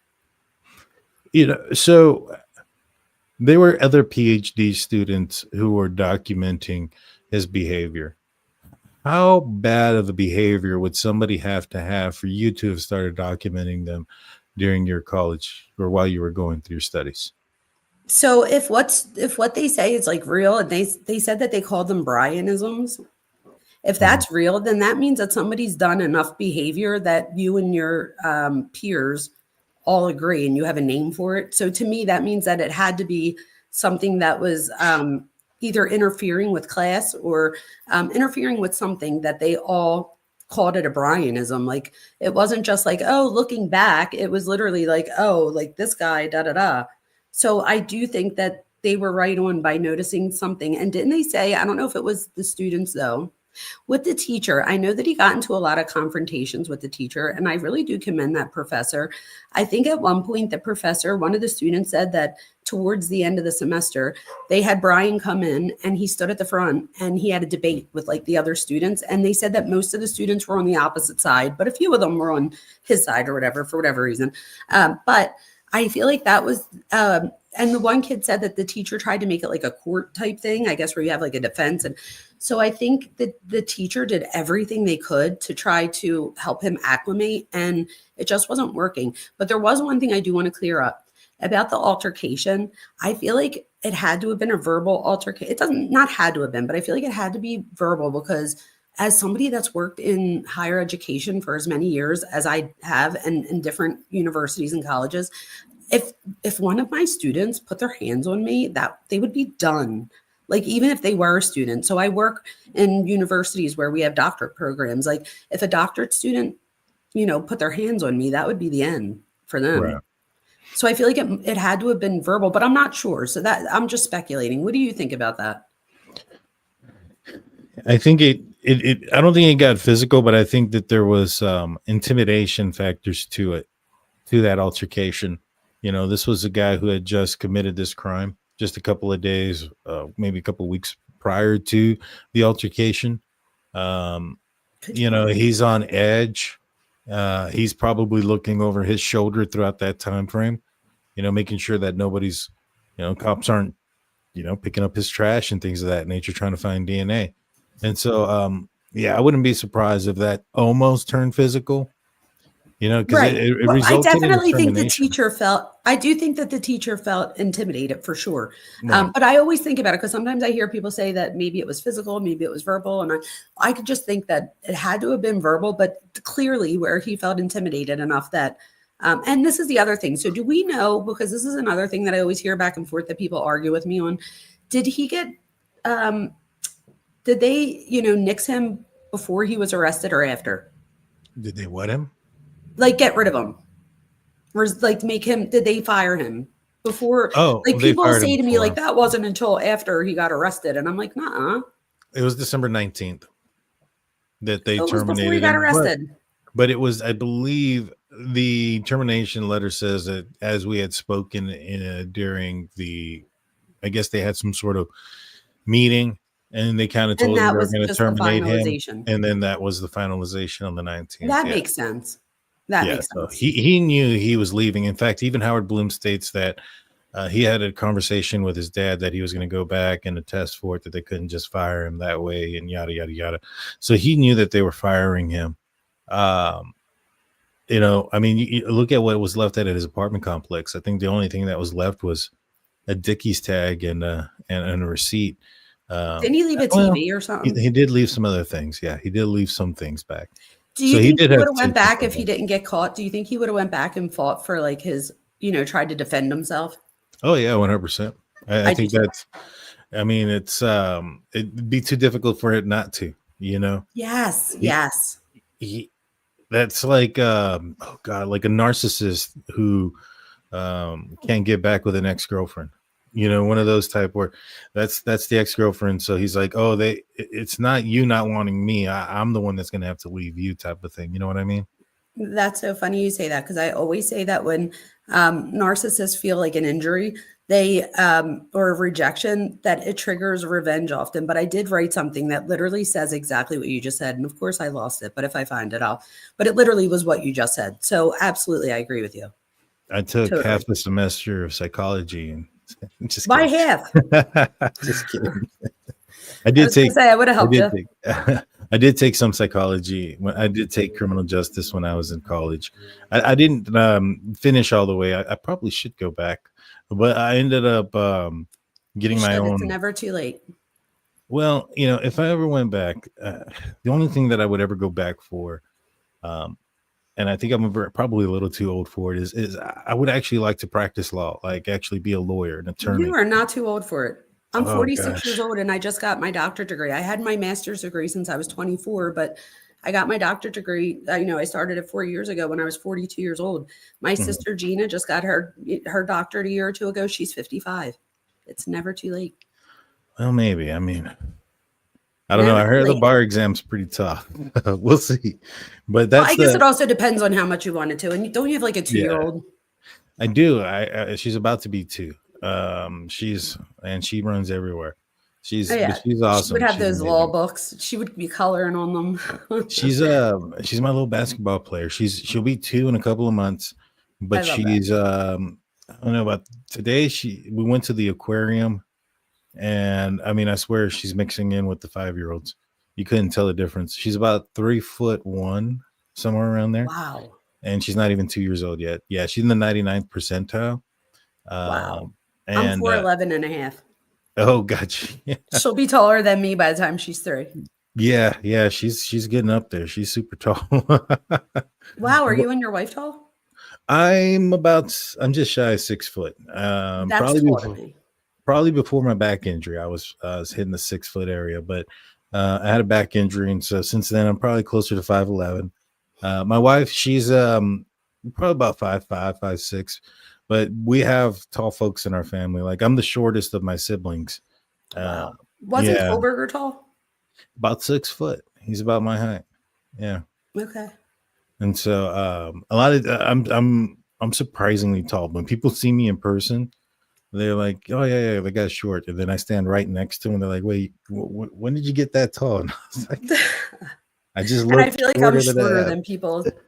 So there were other PhD students who were documenting his behavior. How bad of a behavior would somebody have to have for you to have started documenting them during your college or while you were going through your studies? So if what they say is like real, and they said that they called them Bryanisms. If that's real, then that means that somebody's done enough behavior that you and your peers all agree and you have a name for it. So to me, that means that it had to be something that was either interfering with class or interfering with something that they all called it a Bryanism. Like, it wasn't just like, oh, looking back, it was literally like, oh, like this guy, da da da. So I do think that they were right on by noticing something. And didn't they say, I don't know if it was the students though, with the teacher, I know that he got into a lot of confrontations with the teacher, and I really do commend that professor. I think at one point, the professor, one of the students said that towards the end of the semester, they had Bryan come in and he stood at the front and he had a debate with like the other students. And they said that most of the students were on the opposite side, but a few of them were on his side or whatever, for whatever reason. But I feel like that was, and the one kid said that the teacher tried to make it like a court type thing, I guess, where you have like a defense. And so I think that the teacher did everything they could to try to help him acclimate, and it just wasn't working. But there was one thing I do want to clear up about the altercation. I feel like it had to have been a verbal altercation. It doesn't, not had to have been, but I feel like it had to be verbal, because as somebody that's worked in higher education for as many years as I have, and in different universities and colleges, if one of my students put their hands on me, that they would be done. Like, even if they were a student. So I work in universities where we have doctorate programs. Like, if a doctorate student, put their hands on me, that would be the end for them. Right. So I feel like it had to have been verbal, but I'm not sure. So that I'm just speculating. What do you think about that? I think I don't think it got physical, but I think that there was intimidation factors to it, to that altercation. This was a guy who had just committed this crime just a couple of days, maybe a couple of weeks prior to the altercation. He's on edge. He's probably looking over his shoulder throughout that time frame, making sure that nobody's, cops aren't, picking up his trash and things of that nature, trying to find DNA. And so, I wouldn't be surprised if that almost turned physical. Because Right. it Well, I resulted in definitely think the termination. teacher I do think that the teacher felt intimidated for sure. Right. But I always think about it, because sometimes I hear people say that maybe it was physical, maybe it was verbal. And I could just think that it had to have been verbal, but clearly where he felt intimidated enough that, and this is the other thing. So do we know, because this is another thing that I always hear back and forth that people argue with me on, did he get, did they, nix him before he was arrested or after? Did they what him? Like, get rid of him, or like make him, did they fire him before? Oh, like, they people fired say him to me before. like, that wasn't until after he got arrested. And I'm like, nah, It was December 19th that they it was terminated before he got him. arrested. But it was, I believe, the termination letter says that, as we had spoken during the, I guess they had some sort of meeting, and they kind of told him that they were was going to just the terminate him. finalization. And then that was the finalization on the 19th. That makes sense. That makes So sense. he knew he was leaving. In fact, even Howard Bloom states that he had a conversation with his dad that he was going to go back and attest for it, that they couldn't just fire him that way, and yada, yada, yada. So he knew that they were firing him. I mean, you look at what was left at his apartment complex. I think the only thing that was left was a Dickies tag and a receipt. Didn't he leave a TV or something? He did leave some other things. Yeah, he did leave some things back. Do you So think he did have would have went to- back if he didn't get caught? Do you think he would have went back and fought for like his, tried to defend himself? Oh yeah, 100%. I think do too. that's. I mean, it's it'd be too difficult for it not to. Yes. Yes. That's like oh god, like a narcissist who can't get back with an ex-girlfriend. One of those type where that's the ex-girlfriend. So he's like, oh, it's not you not wanting me. I'm the one that's gonna have to leave you, type of thing. You know what I mean? That's so funny you say that, because I always say that when narcissists feel like an injury, they or rejection, that it triggers revenge often. But I did write something that literally says exactly what you just said. And of course I lost it, but if I find it, but it literally was what you just said. So absolutely, I agree with you. I took Totally. half the semester of psychology and just By kidding. half. Just kidding. I was gonna say, I would have helped you. I did take some psychology. I did take criminal justice when I was in college. I didn't finish all the way. I probably should go back, but I ended up getting my own. It's never too late. Well, if I ever went back, the only thing that I would ever go back for and I think I'm probably a little too old for it, is I would actually like to practice law, like actually be a lawyer, an You attorney. are not too old for it. I'm Oh 46 years gosh. old and I just got my doctorate degree. I had my master's degree since I was 24, but I got my doctorate degree. I started it 4 years ago when I was 42 years old. My Mhm. sister Gina just got her doctorate a year or two ago. She's 55. It's never too late. Well, maybe. I mean, I don't know. Never I too heard the late. bar exam's pretty tough. We'll see. But Well, that's I guess it the also depends on how much you wanted to. And don't you have like a 2 year yeah. old? I do. She's about to be 2. She runs everywhere. Oh, yeah. She's She would awesome. have She's those law amazing. books. She would be coloring on them. She's my little basketball player. She'll be 2 in a couple of months, I but love that. I don't know about today. We went to the aquarium, and I mean, I swear she's mixing in with the 5-year-olds. You couldn't tell the difference. She's about 3'1", somewhere around there, Wow. and she's not even 2 years old yet. Yeah, she's in the 99th percentile. Wow. Um, I'm and 4'11 and a half. oh, gotcha. She'll be taller than me by the time she's 3. Yeah, she's getting up there. She's super tall. Wow. Are you and your wife tall? I'm just shy of 6 foot. That's tall to me. Probably before my back injury, I was hitting the 6 foot area, but I had a back injury, and so since then I'm probably closer to 5'11". My wife, she's probably about 5'5", 5'6", but we have tall folks in our family. Like I'm the shortest of my siblings. Wow. Wasn't Yeah, Kohberger tall? about 6 foot. He's about my height. Yeah. Okay. And so a lot of I'm surprisingly tall. When people see me in person, they're like, "Oh yeah, the guy's short," and then I stand right next to him. And they're like, "Wait, when did you get that tall?" And I was like, "I just And I look feel like I'm shorter than I shorter am."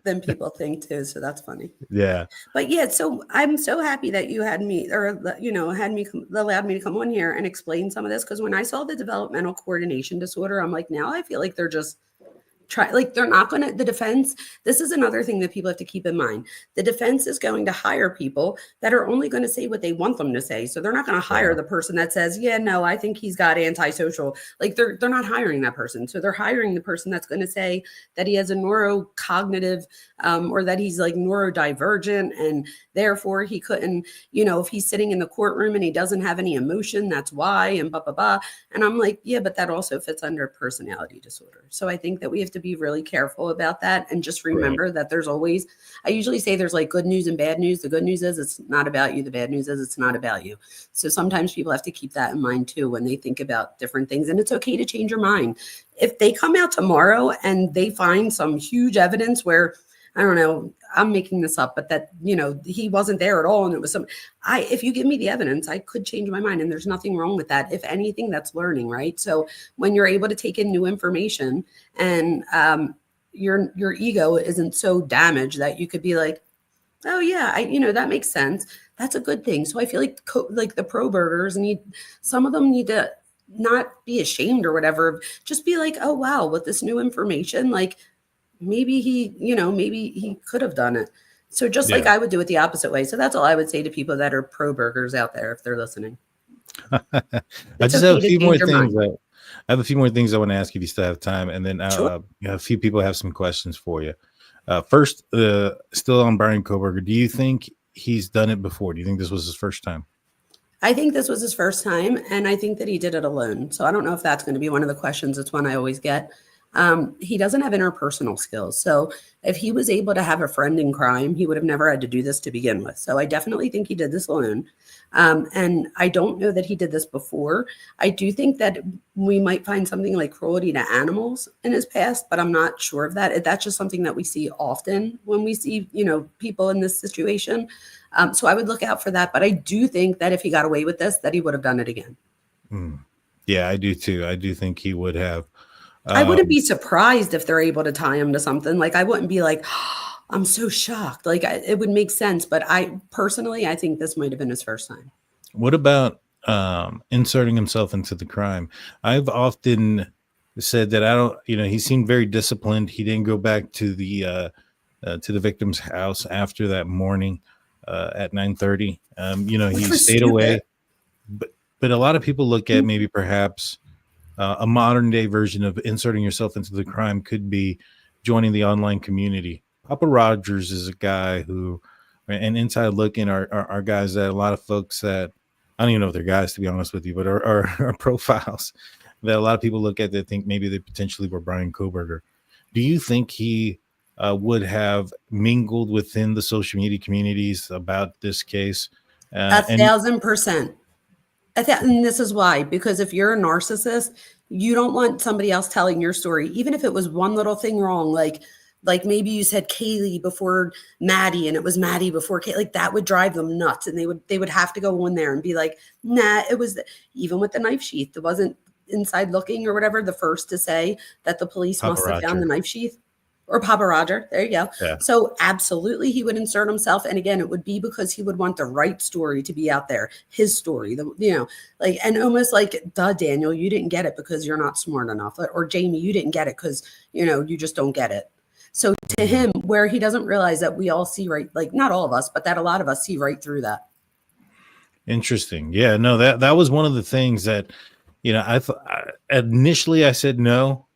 than people think too. So that's funny. Yeah, But yeah, so I'm so happy that you had me, or allowed me to come on here and explain some of this. Because when I saw the developmental coordination disorder, I'm like, now I feel like they're just they're not going to, the defense. This is another thing that people have to keep in mind. The defense is going to hire people that are only going to say what they want them to say. So they're not going to hire yeah, the person that says, yeah, no, I think he's got antisocial. Like they're not hiring that person. So they're hiring the person that's going to say that he has a neurocognitive or that he's like neurodivergent, and therefore he couldn't, if he's sitting in the courtroom and he doesn't have any emotion, that's why, and blah, blah, blah. And I'm like, yeah, but that also fits under personality disorder. So I think that we have to be really careful about that, and just right, remember that there's always, I usually say there's like good news and bad news. The good news is it's not about you. The bad news is it's not about you. So sometimes people have to keep that in mind too when they think about different things, and it's okay to change your mind. If they come out tomorrow and they find some huge evidence where, I don't know, I'm making this up, but that, he wasn't there at all, and it was if you give me the evidence, I could change my mind, and there's nothing wrong with that. If anything, that's learning, right? So when you're able to take in new information, and your ego isn't so damaged that you could be like, oh yeah, that makes sense. That's a good thing. So I feel like like the Kohbergers some of them need to not be ashamed or whatever. Just be like, oh wow, with this new information, like maybe maybe he could have done it. So just like yeah. I would do it the opposite way. So that's all I would say to people that are Kohbergers out there if they're listening. I It's just have okay a to few more change your things. mind. I have a few more things I want to ask if you still have time, and then Sure. a few people have some questions for you. First, still on Bryan Kohberger, do you think he's done it before? Do you think this was his first time? I think this was his first time, and I think that he did it alone. So I don't know if that's going to be one of the questions. It's one I always get. He doesn't have interpersonal skills. So if he was able to have a friend in crime, he would have never had to do this to begin with. So I definitely think he did this alone. And I don't know that he did this before. I do think that we might find something like cruelty to animals in his past, but I'm not sure of that. That's just something that we see often when we see, people in this situation. So I would look out for that. But I do think that if he got away with this, that he would have done it again. Yeah, I do too. I do think he would have. I wouldn't be surprised if they're able to tie him to something. Like, I wouldn't be like, oh, I'm so shocked. Like, it would make sense. But I think this might have been his first time. What about inserting himself into the crime? I've often said that I don't, he seemed very disciplined. He didn't go back to the victim's house after that morning at 9:30. He stayed away. But a lot of people look at maybe perhaps a modern day version of inserting yourself into the crime could be joining the online community Papa Rogers is a guy who, and inside looking are guys that a lot of folks that I don't even know if they're guys, to be honest with you, but are profiles that a lot of people look at that think maybe they potentially were Bryan Kohberger. Do you think he would have mingled within the social media communities about this case? And 1,000%. And this is why, because if you're a narcissist, you don't want somebody else telling your story, even if it was one little thing wrong, like maybe you said Kaylee before Maddie and it was Maddie before Kaylee, like that would drive them nuts. And they would have to go in there and be like, nah, it was even with the knife sheath. It wasn't inside looking or whatever, the first to say that the police Papa must have found the Roger. knife sheath. Or Papa Roger. There you go. Yeah. So absolutely he would insert himself. And again, it would be because he would want the right story to be out there. His story, like, and almost like, duh, Daniel, you didn't get it because you're not smart enough. Or Jamie, you didn't get it because, you just don't get it. So to him, where he doesn't realize that we all see right, like not all of us, but that a lot of us see right through that. Interesting. Yeah, no, that was one of the things that, I thought initially I said no,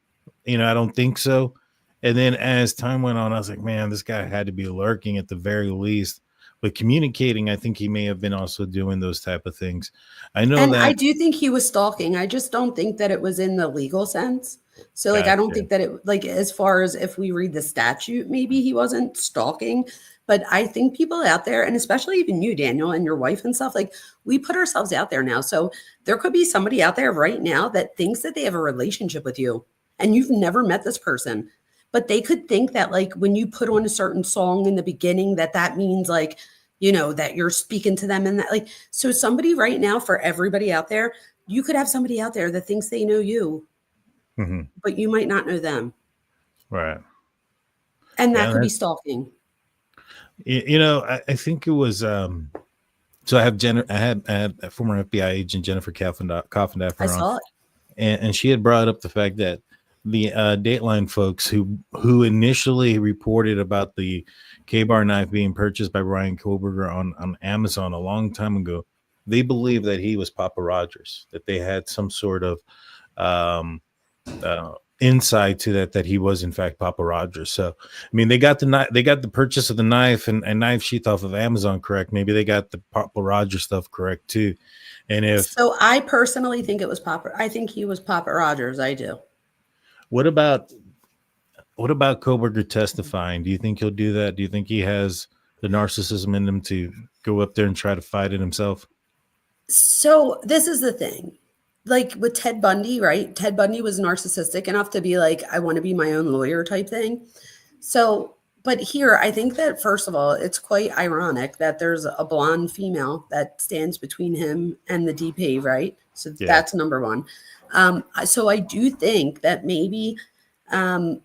I don't think so. And then as time went on, I was like, man, this guy had to be lurking at the very least. But communicating, I think he may have been also doing those type of things. I know And that I do think he was stalking. I just don't think that it was in the legal sense. So like, I don't think that it, like, as far as if we read the statute, maybe he wasn't stalking, but I think people out there, and especially even you, Daniel, and your wife and stuff, like we put ourselves out there now. So there could be somebody out there right now that thinks that they have a relationship with you and you've never met this person. But they could think that like when you put on a certain song in the beginning, that means like, that you're speaking to them and that like, so somebody right now, for everybody out there, you could have somebody out there that thinks they know you, but you might not know them. right. And that could be stalking. I think it was so I had a former FBI agent, Jennifer Coffindaffer I saw it. and she had brought up the fact that the Dateline folks who initially reported about the K-bar knife being purchased by Bryan Kohberger on Amazon a long time ago, they believe that he was Papa Rogers, that they had some sort of insight to that he was in fact Papa Rogers. So I mean, they got the purchase of the knife and knife sheath off of Amazon correct. Maybe they got the Papa Rogers stuff correct too. And So I personally think it was Papa. I think he was Papa Rogers. I do. What about Kohberger testifying? Do you think he'll do that? Do you think he has the narcissism in him to go up there and try to fight it himself? So this is the thing. Like with Ted Bundy, right? Ted Bundy was narcissistic enough to be like, I want to be my own lawyer type thing. So, but here, I think that first of all, it's quite ironic that there's a blonde female that stands between him and the DP, right? So that's number one. So I do think that maybe, I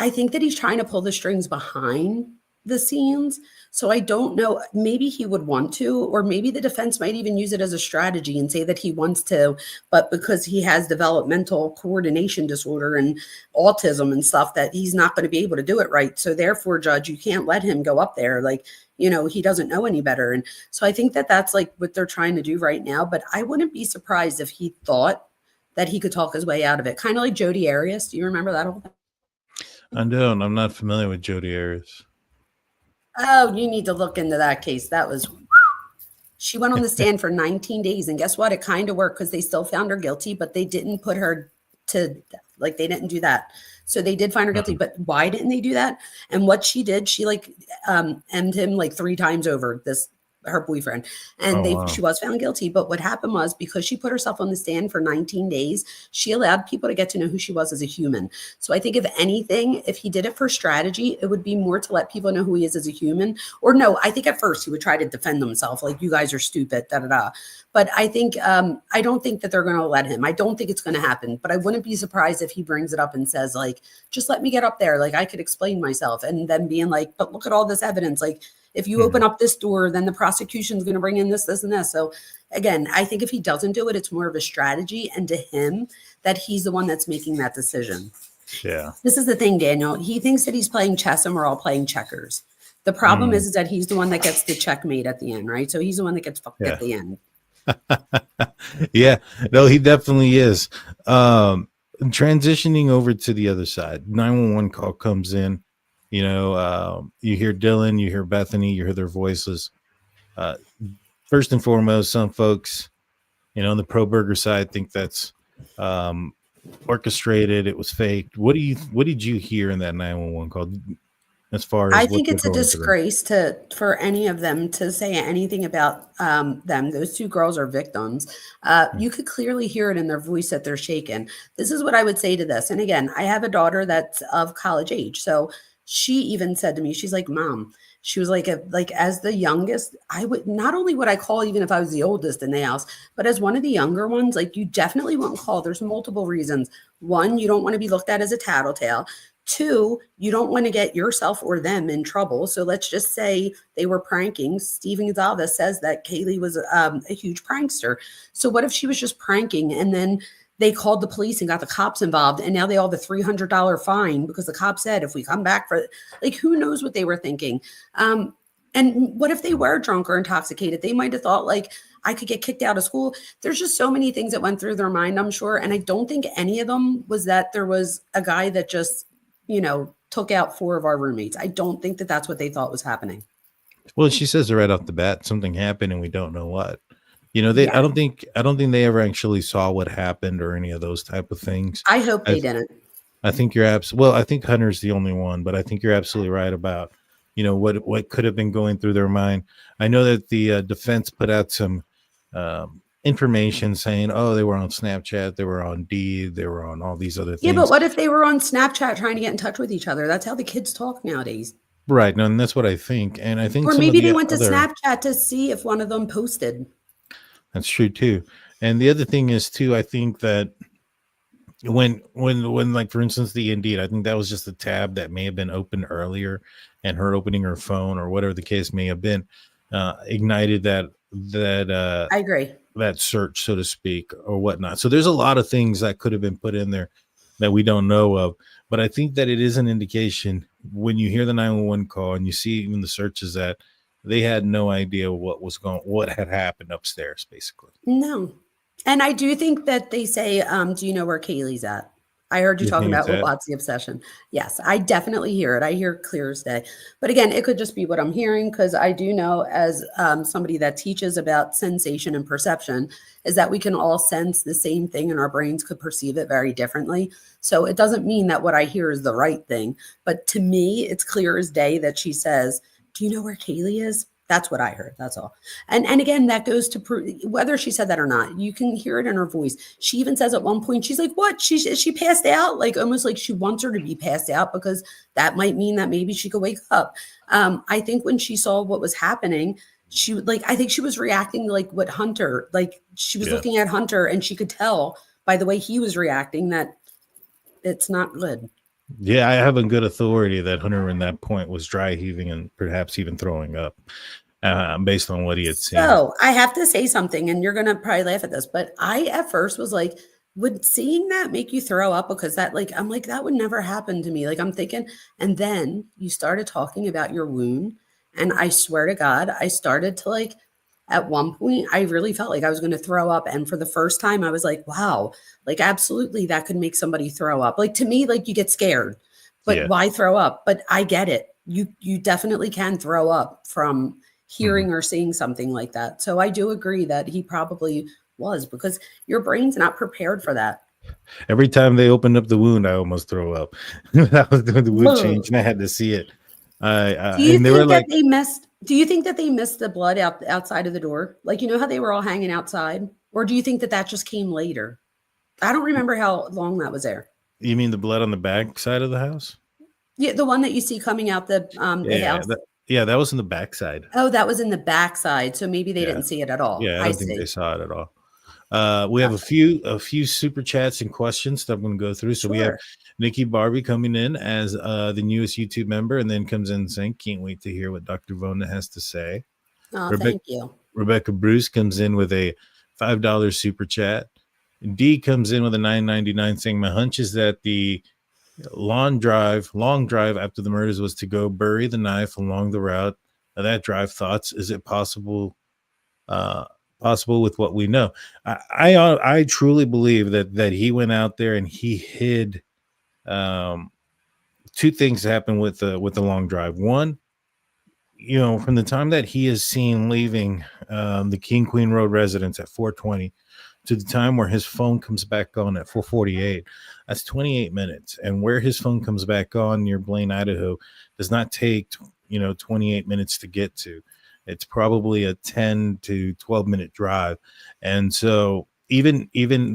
think that he's trying to pull the strings behind the scenes. So I don't know, maybe he would want to, or maybe the defense might even use it as a strategy and say that he wants to, but because he has developmental coordination disorder and autism and stuff, that he's not going to be able to do it right. So therefore, judge, you can't let him go up there. Like, he doesn't know any better. And so I think that that's like what they're trying to do right now. But I wouldn't be surprised if he thought that he could talk his way out of it. Kind of like Jodi Arias. Do you remember that whole thing? I don't. I'm not familiar with Jodi Arias. Oh, you need to look into that case. She went on the stand for 19 days. And guess what? It kind of worked because they still found her guilty, but they didn't put her to, like, they didn't do that. So they did find her guilty, but why didn't they do that? And what she did, she like emmed him like 3 times over, her boyfriend, and she was found guilty. But what happened was, because she put herself on the stand for 19 days, she allowed people to get to know who she was as a human. So I think if anything, if he did it for strategy, it would be more to let people know who he is as a human. Or no, I think at first he would try to defend himself, like, you guys are stupid, But I think, I don't think that they're going to let him. I don't think it's going to happen, but I wouldn't be surprised if he brings it up and says, like, just let me get up there. Like, I could explain myself. And then being like, but look at all this evidence. Like, if you open up this door, then the prosecution is going to bring in this, and this. So again, I think if he doesn't do it, it's more of a strategy. And to him, that he's the one that's making that decision. Yeah. This is the thing, Daniel. He thinks that he's playing chess and we're all playing checkers. The problem is that he's the one that gets the checkmate at the end, right? So he's the one that gets fucked at the end. Yeah, no, he definitely is. Transitioning over to the other side, 911 call comes in. You hear Dylan, you hear Bethany, you hear their voices. First and foremost, some folks, on the Kohberger side, think that's orchestrated. It was faked. What did you hear in that 911 call as far I as what think they're it's a going through? disgrace for any of them to say anything about them. Those two girls are victims. You could clearly hear it in their voice that they're shaken. This is what I would say to this. And again, I have a daughter that's of college age. So she even said to me, she's like, Mom, she was like, as the youngest, I would not only would I call even if I was the oldest in the house, but as one of the younger ones, like you definitely won't call. There's multiple reasons. One, you don't want to be looked at as a tattletale. Two, you don't want to get yourself or them in trouble. So let's just say they were pranking. Steven Gonzalez says that Kaylee was a huge prankster. So what if she was just pranking and then they called the police and got the cops involved and now they all have a $300 fine because the cop said if we come back for like who knows what they were thinking. And what if they were drunk or intoxicated? They might have thought like I could get kicked out of school. There's just so many things that went through their mind, I'm sure. And I don't think any of them was that there was a guy that just took out 4 of our roommates. I don't think that that's what they thought was happening. Well, she says it right off the bat, something happened and we don't know what. Yeah. I don't think they ever actually saw what happened or any of those type of things. I hope they didn't. I think I think Hunter's the only one, but I think you're absolutely right about, what could have been going through their mind. I know that the defense put out some information saying, oh, they were on Snapchat, they were on D, they were on all these other things. Yeah, but what if they were on Snapchat trying to get in touch with each other? That's how the kids talk nowadays. Right. No, and that's what I think. And I think or maybe they went to Snapchat to see if one of them posted. That's true too. And the other thing is too, I think that when like for instance the Indeed, I think that was just a tab that may have been opened earlier, and her opening her phone or whatever the case may have been ignited that I agree, that search, so to speak, or whatnot. So there's a lot of things that could have been put in there that we don't know of. But I think that it is an indication when you hear the 911 call and you see even the searches that they had no idea what had happened upstairs, basically. No. And I do think that they say, do you know where Kaylee's at? I heard you talking about what's the obsession. Yes, I definitely hear it. I hear it clear as day. But again, it could just be what I'm hearing, because I do know as somebody that teaches about sensation and perception is that we can all sense the same thing and our brains could perceive it very differently. So it doesn't mean that what I hear is the right thing. But to me, it's clear as day that she says, do you know where Kaylee is? That's what I heard. That's all. And again, that goes to prove whether she said that or not. You can hear it in her voice. She even says at one point, she's like, what? She passed out? Like almost like she wants her to be passed out because that might mean that maybe she could wake up. I think when she saw what was happening, I think she was reacting like what Hunter, like she was looking at Hunter and she could tell by the way he was reacting that it's not good. Yeah, I have a good authority that Hunter in that point was dry heaving and perhaps even throwing up based on what he had seen. So I have to say something, and you're going to probably laugh at this, but I at first was like, would seeing that make you throw up? Because that I'm like, that would never happen to me. Like I'm thinking, and then you started talking about your wound. And I swear to God, I started to at one point, I really felt like I was going to throw up. And for the first time, I was like, wow, absolutely, that could make somebody throw up. To me, you get scared, but why throw up? But I get it. You definitely can throw up from hearing or seeing something like that. So I do agree that he probably was, because your brain's not prepared for that. Every time they opened up the wound, I almost throw up. I was doing the wound change and I had to see it. Do you think that they missed the blood outside of the door? How they were all hanging outside? Or do you think that just came later? I don't remember how long that was there. You mean the blood on the back side of the house? Yeah, the one that you see coming out the house. That was in the backside. Oh, that was in the backside. So maybe they didn't see it at all. Yeah, I don't think they saw it at all. We have a few super chats and questions that I'm going to go through. So we have Nikki Barbie coming in as the newest YouTube member, and then comes in saying, can't wait to hear what Dr. Vona has to say. Oh, thank you. Rebecca Bruce comes in with a $5 super chat. D comes in with a $9.99 saying, my hunch is that the long drive after the murders was to go bury the knife along the route of that drive. Thoughts? Is it possible with what we know? I truly believe that he went out there and he hid 2 two things happen with the long drive. One, from the time that he is seen leaving the King Queen Road residence at 4:20 to the time where his phone comes back on at 4:48, that's 28 minutes. And where his phone comes back on near Blaine, Idaho, does not take 28 minutes to get to. It's probably a 10 to 12-minute drive. And so even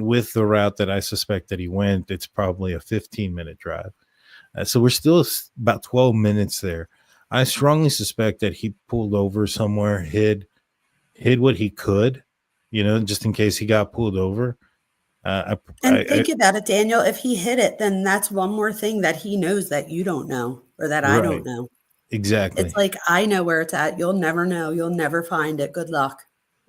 with the route that I suspect that he went, it's probably a 15-minute drive. So we're still about 12 minutes there. I strongly suspect that he pulled over somewhere, hid what he could, just in case he got pulled over. Think about it, Daniel. If he hid it, then that's one more thing that he knows that you don't know, or that I don't know. Exactly. It's like, I know where it's at. You'll never know. You'll never find it. Good luck.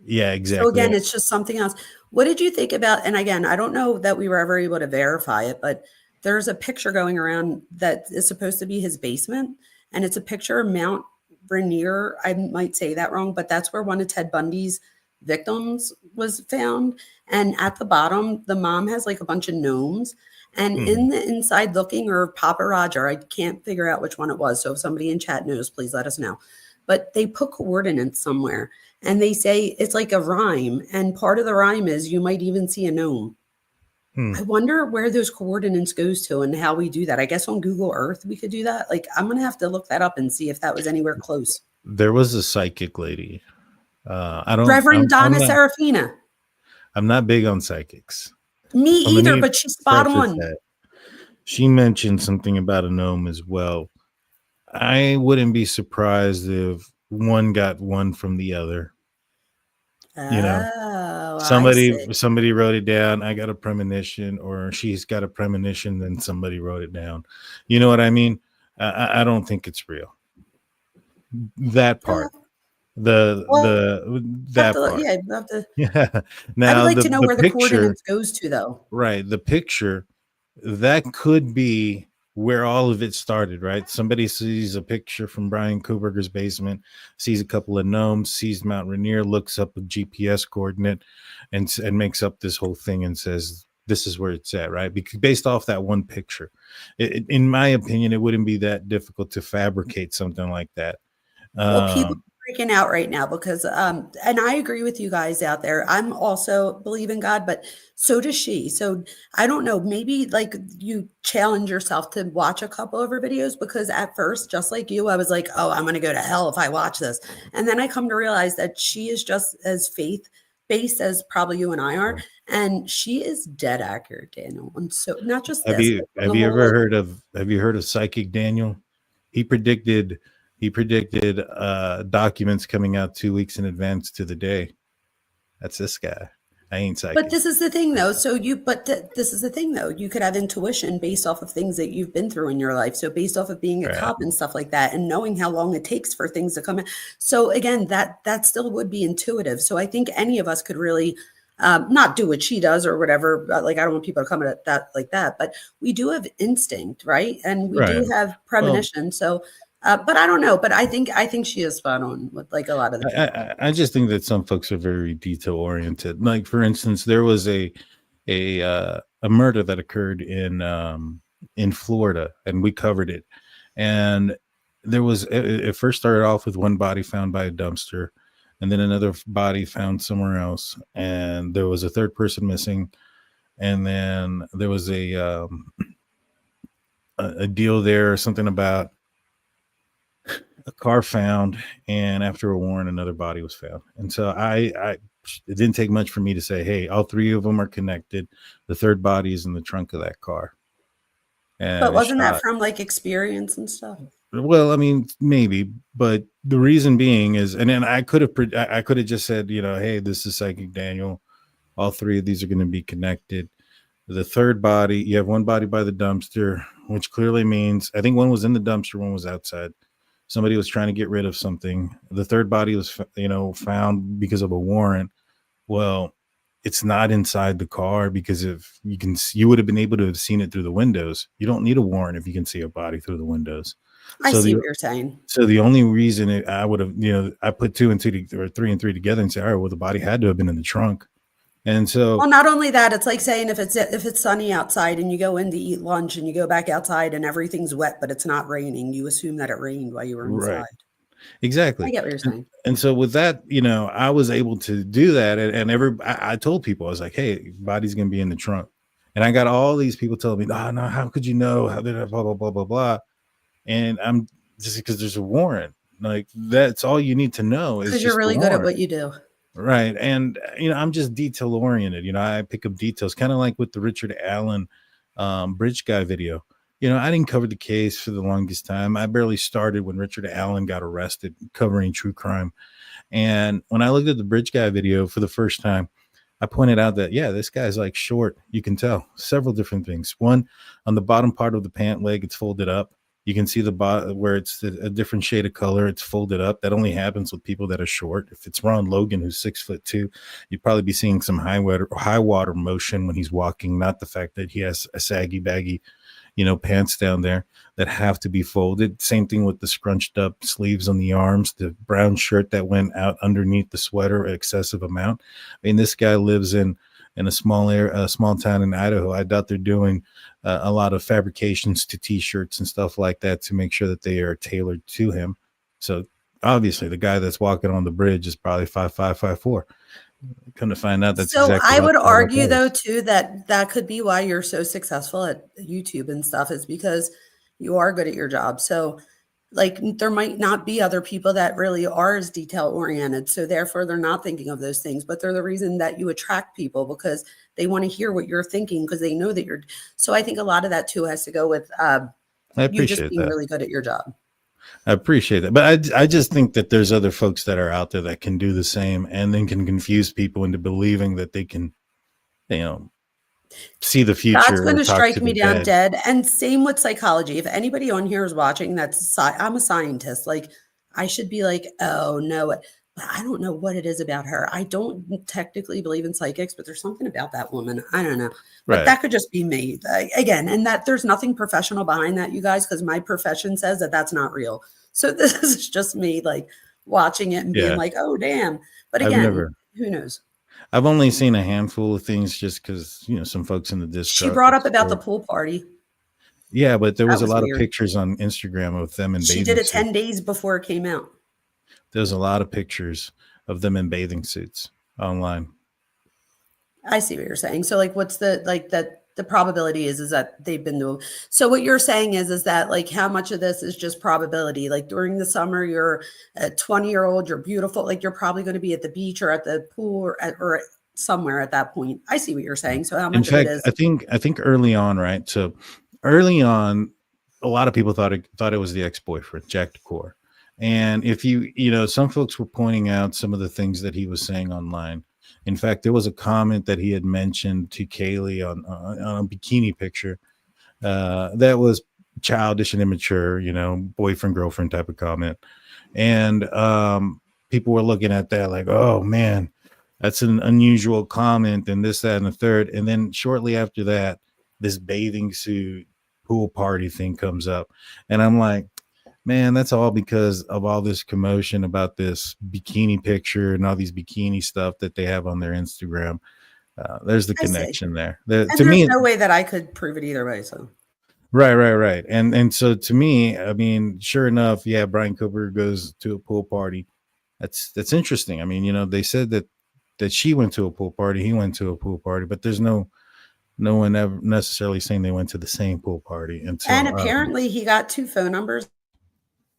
Yeah, exactly. So again, it's just something else. What did you think about, and again, I don't know that we were ever able to verify it, but there's a picture going around that is supposed to be his basement. And it's a picture of Mount Rainier. I might say that wrong, but that's where one of Ted Bundy's victims was found. And at the bottom, the mom has like a bunch of gnomes. And in the inside looking, or Papa Roger, I can't figure out which one it was. So if somebody in chat knows, please let us know. But they put coordinates somewhere and they say it's like a rhyme. And part of the rhyme is you might even see a gnome. I wonder where those coordinates goes to and how we do that. I guess on Google Earth we could do that. Like, I'm going to have to look that up and see if that was anywhere close. There was a psychic lady. Reverend Donna Serafina. I'm not big on psychics. Me either, but she's spot on. She mentioned something about a gnome as well. I wouldn't be surprised if one got one from the other. Somebody wrote it down. I got a premonition, or she's got a premonition, then somebody wrote it down. You know what I mean? I don't think it's real. That part. That part. Yeah, you have to. Yeah. Now, I'd like to know where the picture, coordinates goes to, though. Right. The picture, that could be where all of it started, right? Somebody sees a picture from Bryan Kohberger's basement, sees a couple of gnomes, sees Mount Rainier, looks up a GPS coordinate and makes up this whole thing and says, this is where it's at, right? Because based off that one picture, in my opinion, it wouldn't be that difficult to fabricate something like that. Well, people are freaking out right now because, and I agree with you guys out there. I'm also believe in God, but so does she. So I don't know, maybe like you challenge yourself to watch a couple of her videos, because at first, just like you, I was like, oh, I'm going to go to hell if I watch this. And then I come to realize that she is just as faith-based as probably you and I are. And she is dead accurate, Daniel. And so not just have you heard of Psychic Daniel? He predicted documents coming out 2 weeks in advance to the day. That's this guy. I ain't psychic. But this is the thing, though. This is the thing, though. You could have intuition based off of things that you've been through in your life. So based off of being a cop and stuff like that, and knowing how long it takes for things to come in. So again, that still would be intuitive. So I think any of us could really not do what she does or whatever. Like, I don't want people to come at that like that, but we do have instinct, right? And we do have premonition. But I don't know. But I think she is spot on with like a lot of the. I just think that some folks are very detail oriented. Like, for instance, there was a murder that occurred in Florida, and we covered it. And it first started off with one body found by a dumpster, and then another body found somewhere else, and there was a third person missing, and then there was a deal there, or something about a car found, and after a warrant, another body was found. And so it didn't take much for me to say, hey, all three of them are connected. The third body is in the trunk of that car. But wasn't that from like experience and stuff? Well, I mean, maybe, but the reason being is, and then I could have just said, hey, this is Psychic Daniel. All three of these are going to be connected. The third body, you have one body by the dumpster, which clearly means, I think one was in the dumpster, one was outside. Somebody was trying to get rid of something. The third body was, found because of a warrant. Well, it's not inside the car, because if you would have been able to have seen it through the windows. You don't need a warrant if you can see a body through the windows. I see what you're saying. So the only reason I would have, I put 2 and 2 or 3 and 3 together and say, all right, well, the body had to have been in the trunk. And so, Well, not only that, it's like saying if it's sunny outside and you go in to eat lunch and you go back outside and everything's wet, but it's not raining, you assume that it rained while you were right. inside. I Exactly. get what you're saying. And so with that, I was able to do that. And I told people, I was like, hey, body's going to be in the trunk. And I got all these people telling me, no, how could you know? How did I blah, blah, blah, blah, blah. And I'm just because there's a warrant. Like, that's all you need to know is Because just you're really the good at warrant. what you do. Right. And, I'm just detail oriented. I pick up details, kind of like with the Richard Allen bridge guy video. I didn't cover the case for the longest time. I barely started when Richard Allen got arrested covering true crime. And when I looked at the bridge guy video for the first time, I pointed out that, yeah, this guy's like short. You can tell several different things. One, on the bottom part of the pant leg, it's folded up. You can see the bottom where it's a different shade of color. It's folded up. That only happens with people that are short. If it's Ron Logan, who's 6'2", you'd probably be seeing some high water motion when he's walking, not the fact that he has a saggy baggy pants down there that have to be folded. Same thing with the scrunched up sleeves on the arms, the brown shirt that went out underneath the sweater, excessive amount. I mean, this guy lives in a small town in Idaho. I doubt they're doing a lot of fabrications to t-shirts and stuff like that to make sure that they are tailored to him. So obviously the guy that's walking on the bridge is probably 5'5", 5'4". Come to find out, that's So exactly I would how it argue goes. though too that could be why you're so successful at YouTube and stuff, is because you are good at your job. So like there might not be other people that really are as detail oriented. So therefore they're not thinking of those things, but they're the reason that you attract people, because they want to hear what you're thinking, because they know that you're. So I think a lot of that too has to go with I you just appreciate being that. really good at your job. I appreciate that. But I just think that there's other folks that are out there that can do the same and then can confuse people into believing that they can, see the That's future going or to talk to strike the me down dead. dead. And same with psychology. If anybody on here is watching, I'm a scientist. Like I should be like, oh no, but I don't know what it is about her. I don't technically believe in psychics, but there's something about that woman. I don't know. But Right. that could just be me again. And that there's nothing professional behind that, you guys, because my profession says that that's not real. So this is just me like watching it and being Yeah. like, oh, damn. But I've again, who knows? I've only seen a handful of things just because, some folks in the She Discord. brought up about the pool party. Yeah, but there That was a was lot of weird. pictures on Instagram of them in She bathing did it suits. 10 days before it came out. There's a lot of pictures of them in bathing suits online. I see what you're saying. So like what's the probability is that they've been doing. So what you're saying is that like how much of this is just probability? Like during the summer, you're a 20-year-old, you're beautiful, like you're probably going to be at the beach or at the pool or somewhere at that point. I see what you're saying. So how In much of it fact, is I think early on, right? So early on, a lot of people thought it was the ex-boyfriend, Jack Decor. And if some folks were pointing out some of the things that he was saying online. In fact, there was a comment that he had mentioned to Kaylee on a bikini picture that was childish and immature, boyfriend, girlfriend type of comment. And people were looking at that like, oh man, that's an unusual comment and this, that, and the third. And then shortly after that, this bathing suit pool party thing comes up. And I'm like, man, that's all because of all this commotion about this bikini picture and all these bikini stuff that they have on their Instagram. There's the I see. connection there. And To there's me, no way that I could prove it either way. So right. And so to me, I mean, sure enough, yeah, Bryan Kohberger goes to a pool party. That's interesting. I mean, they said that she went to a pool party, he went to a pool party, but there's no one ever necessarily saying they went to the same pool party. and apparently he got 2 phone numbers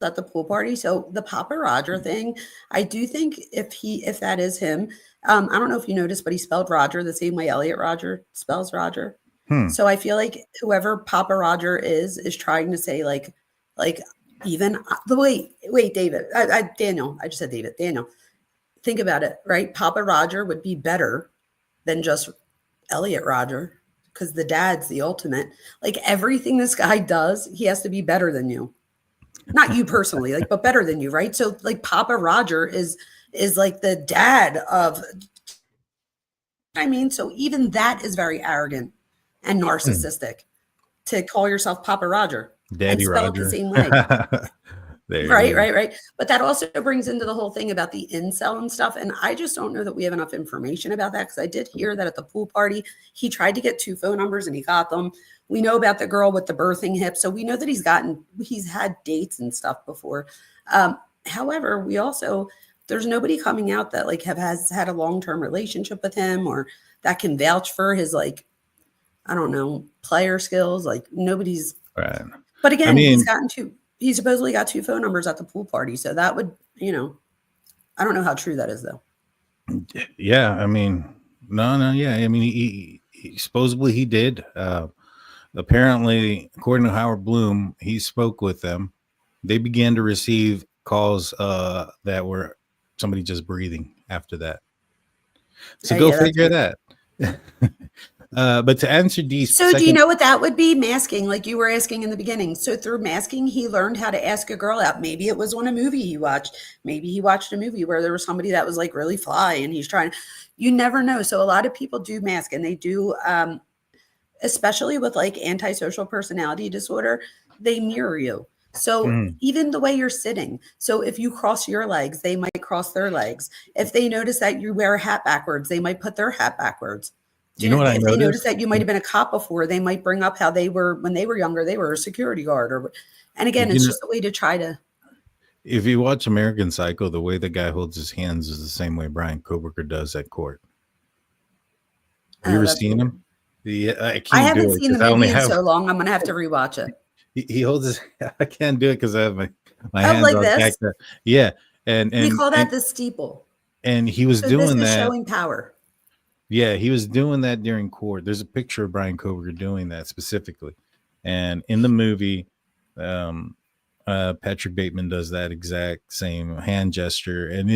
at the pool party. So the Papa Roger thing, I do think if that is him, I don't know if you noticed, but he spelled Roger the same way Elliot Roger spells Roger. So I feel like whoever Papa Roger is trying to say like even the wait, David, Daniel, I just said David, Daniel, think about it, right? Papa Roger would be better than just Elliot Roger because the dad's the ultimate. Like everything this guy does, he has to be better than you. Not you personally, like, but better than you, right? So like Papa Roger is like the dad of, I mean, so even that is very arrogant and narcissistic to call yourself Papa Roger Daddy and spell Roger. it the same way. There it Right, is. right, right. But that also brings into the whole thing about the incel and stuff. And I just don't know that we have enough information about that, because I did hear that at the pool party, he tried to get 2 phone numbers and he got them. We know about the girl with the birthing hip. So we know that he's had dates and stuff before. However, there's nobody coming out that like has had a long-term relationship with him or that can vouch for his, like, I don't know, player skills. Like nobody's. Right. But again, I mean, he supposedly got 2 phone numbers at the pool party. So that would, I don't know how true that is though. yeah, I mean, no, yeah. I mean, he supposedly he did. Apparently, according to Howard Bloom, he spoke with them. They began to receive calls that were somebody just breathing after that. So go figure that. But to answer these, so do you know what that would be? Masking, like you were asking in the beginning. So through masking, he learned how to ask a girl out. Maybe it was on a movie he watched. Maybe he watched a movie where there was somebody that was like really fly and he's trying. You never know. So a lot of people do mask, and they do, especially with like antisocial personality disorder, they mirror you. So even the way you're sitting. So if you cross your legs, they might cross their legs. If they notice that you wear a hat backwards, they might put their hat backwards. You know what I if noticed? they notice that you might have been a cop before, they might bring up how they were when they were younger. They were a security guard, and again, it's just a way to try to. If you watch American Psycho, the way the guy holds his hands is the same way Bryan Kohberger does at court. Have you ever seen him? I haven't seen the movie in so long. I'm gonna have to rewatch it. He holds his. I can't do it because I have my hands like all this. Yeah, and we call that the steeple. And he was doing that, showing power. Yeah, he was doing that during court. There's a picture of Bryan Kohberger doing that specifically. And in the movie, Patrick Bateman does that exact same hand gesture. And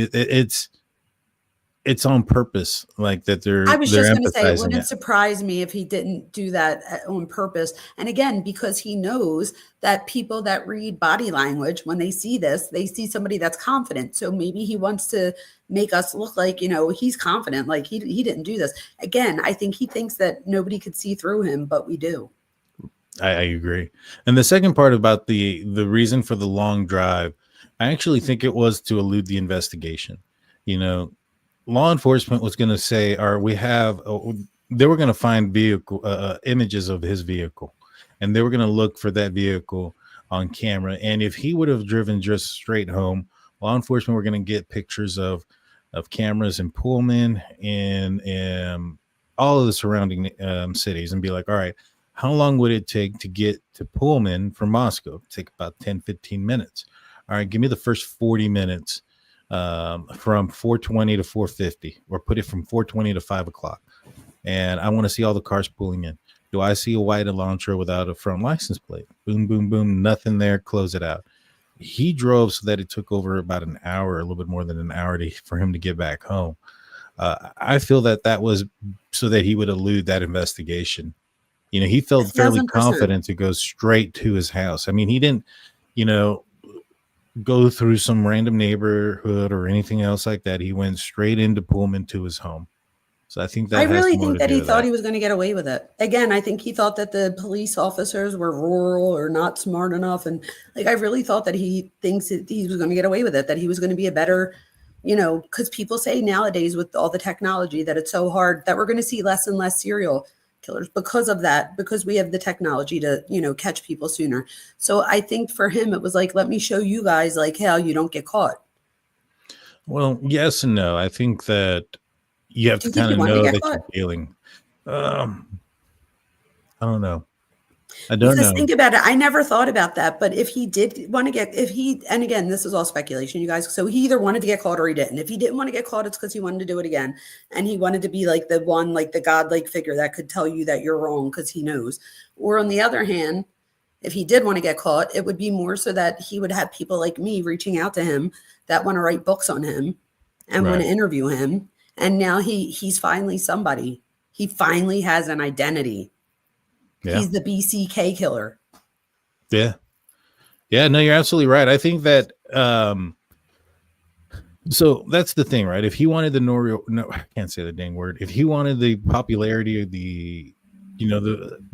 it's on purpose, like that I was just going to say, it wouldn't surprise me if he didn't do that on purpose. And again, because he knows that people that read body language, when they see this, they see somebody that's confident. So maybe he wants to make us look like, he's confident, like he didn't do this. Again, I think he thinks that nobody could see through him, but we do. I agree. And the second part about the reason for the long drive, I actually think it was to elude the investigation. Law enforcement was going to say, they were going to find vehicle images of his vehicle, and they were going to look for that vehicle on camera. And if he would have driven just straight home, law enforcement were going to get pictures of cameras in Pullman and all of the surrounding cities and be like, all right, how long would it take to get to Pullman from Moscow? It'd take about 10, 15 minutes. All right, give me the first 40 minutes. From 4:20 to 4:50, or put it from 4:20 to 5 o'clock. And I want to see all the cars pulling in. Do I see a white Elantra without a front license plate? Boom, boom, boom. Nothing there. Close it out. He drove so that it took over about an hour, a little bit more than an hour for him to get back home. I feel that was so that he would elude that investigation. He felt 1,000%. Fairly confident to go straight to his house. I mean, he didn't, go through some random neighborhood or anything else like that. He went straight into Pullman to his home. So I think I really think that he thought he was going to get away with it. Again, I think he thought that the police officers were rural or not smart enough. And I really thought that he thinks that he was going to get away with it, that he was going to be a better, because people say nowadays with all the technology that it's so hard that we're going to see less and less serial killers because of that, because we have the technology to, catch people sooner. So I think for him, it was like, let me show you guys how you don't get caught. Well, yes and no. I think that you have to kind of know that you're dealing. I don't know. Because think about it. I never thought about that. But if he did want to and again, this is all speculation, you guys. So he either wanted to get caught or he didn't. If he didn't want to get caught, it's because he wanted to do it again. And he wanted to be like the one, like the godlike figure that could tell you that you're wrong because he knows. Or on the other hand, if he did want to get caught, it would be more so that he would have people like me reaching out to him that want to write books on him and want to interview him. And now he's finally somebody. He finally has an identity. Yeah. He's the BCK killer. Yeah. Yeah, no, you're absolutely right. I think that so that's the thing, right? If he wanted I can't say the dang word. If he wanted the popularity of the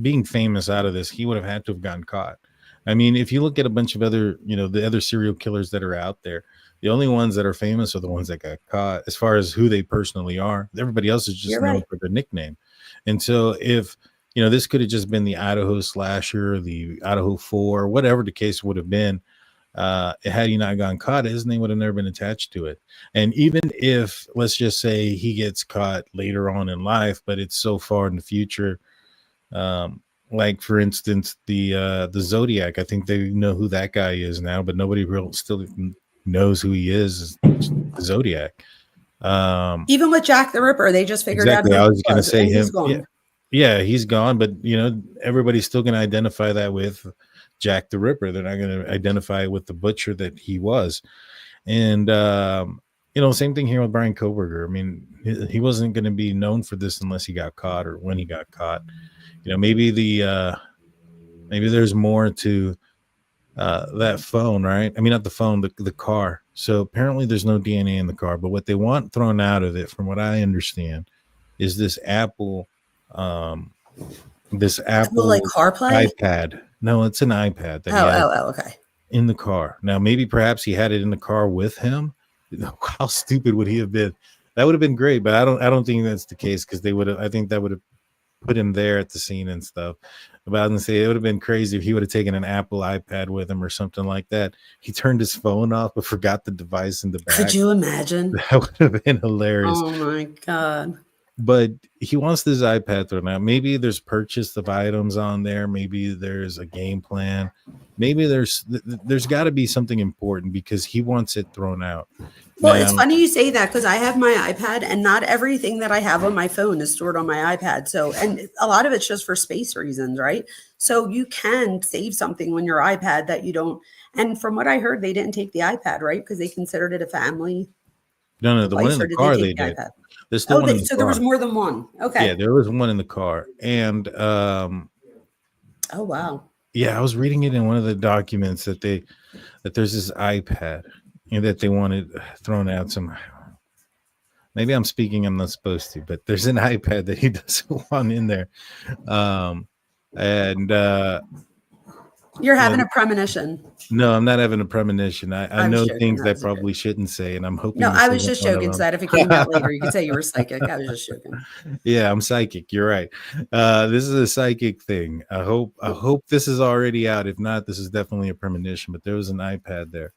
being famous out of this, he would have had to have gotten caught. I mean, if you look at a bunch of other, the other serial killers that are out there, the only ones that are famous are the ones that got caught as far as who they personally are. Everybody else is just You're known right. for their nickname. And so if, this could have just been the Idaho slasher, the Idaho 4, whatever the case would have been, had he not gotten caught, his name would have never been attached to it. And even if, let's just say he gets caught later on in life, but it's so far in the future, like for instance, the Zodiac, I think they know who that guy is now, but nobody still knows who he is the Zodiac. Even with Jack the Ripper, they just figured out exactly. who I he was going to say and him. he's gone. Yeah, he's gone, but everybody's still going to identify that with Jack the Ripper. They're not going to identify it with the butcher that he was. And same thing here with Bryan Kohberger. I mean, he wasn't going to be known for this unless he got caught or when he got caught. Maybe maybe there's more to that phone, right? I mean, not the phone, the car. So apparently there's no DNA in the car, but what they want thrown out of it, from what I understand, is this Apple Like CarPlay? iPad. No, it's an iPad that he had Okay. in the car. Now, maybe perhaps he had it in the car with him. How stupid would he have been? That would have been great, but I don't think that's the case, because I think that would have put him there at the scene and stuff. But I was gonna say it would have been crazy if he would have taken an Apple iPad with him or something like that. He turned his phone off but forgot the device in the back. Could you imagine? That would have been hilarious. Oh my God. But he wants this iPad thrown out. Maybe there's purchase of items on there. Maybe there's a game plan. Maybe there's got to be something important, because he wants it thrown out. Well, it's funny you say that, because I have my iPad and not everything that I have on my phone is stored on my iPad. So, and a lot of it's just for space reasons, right? So you can save something on your iPad that you don't. And from what I heard, they didn't take the iPad, right? Because they considered it a family. No, the one in the car they did. There's still one in the car. There was more than one. Okay. Yeah, there was one in the car. And oh wow. Yeah, I was reading it in one of the documents that there's this iPad that they wanted thrown out somehow. Maybe I'm speaking, I'm not supposed to, but there's an iPad that he doesn't want in there. You're having a premonition. No, I'm not having a premonition. I know things I probably shouldn't say, and I'm hoping. No, I was just joking, so that if it came out later, you could say you were psychic. I was just joking. Yeah, I'm psychic. You're right. This is a psychic thing. I hope this is already out. If not, this is definitely a premonition. But there was an iPad there.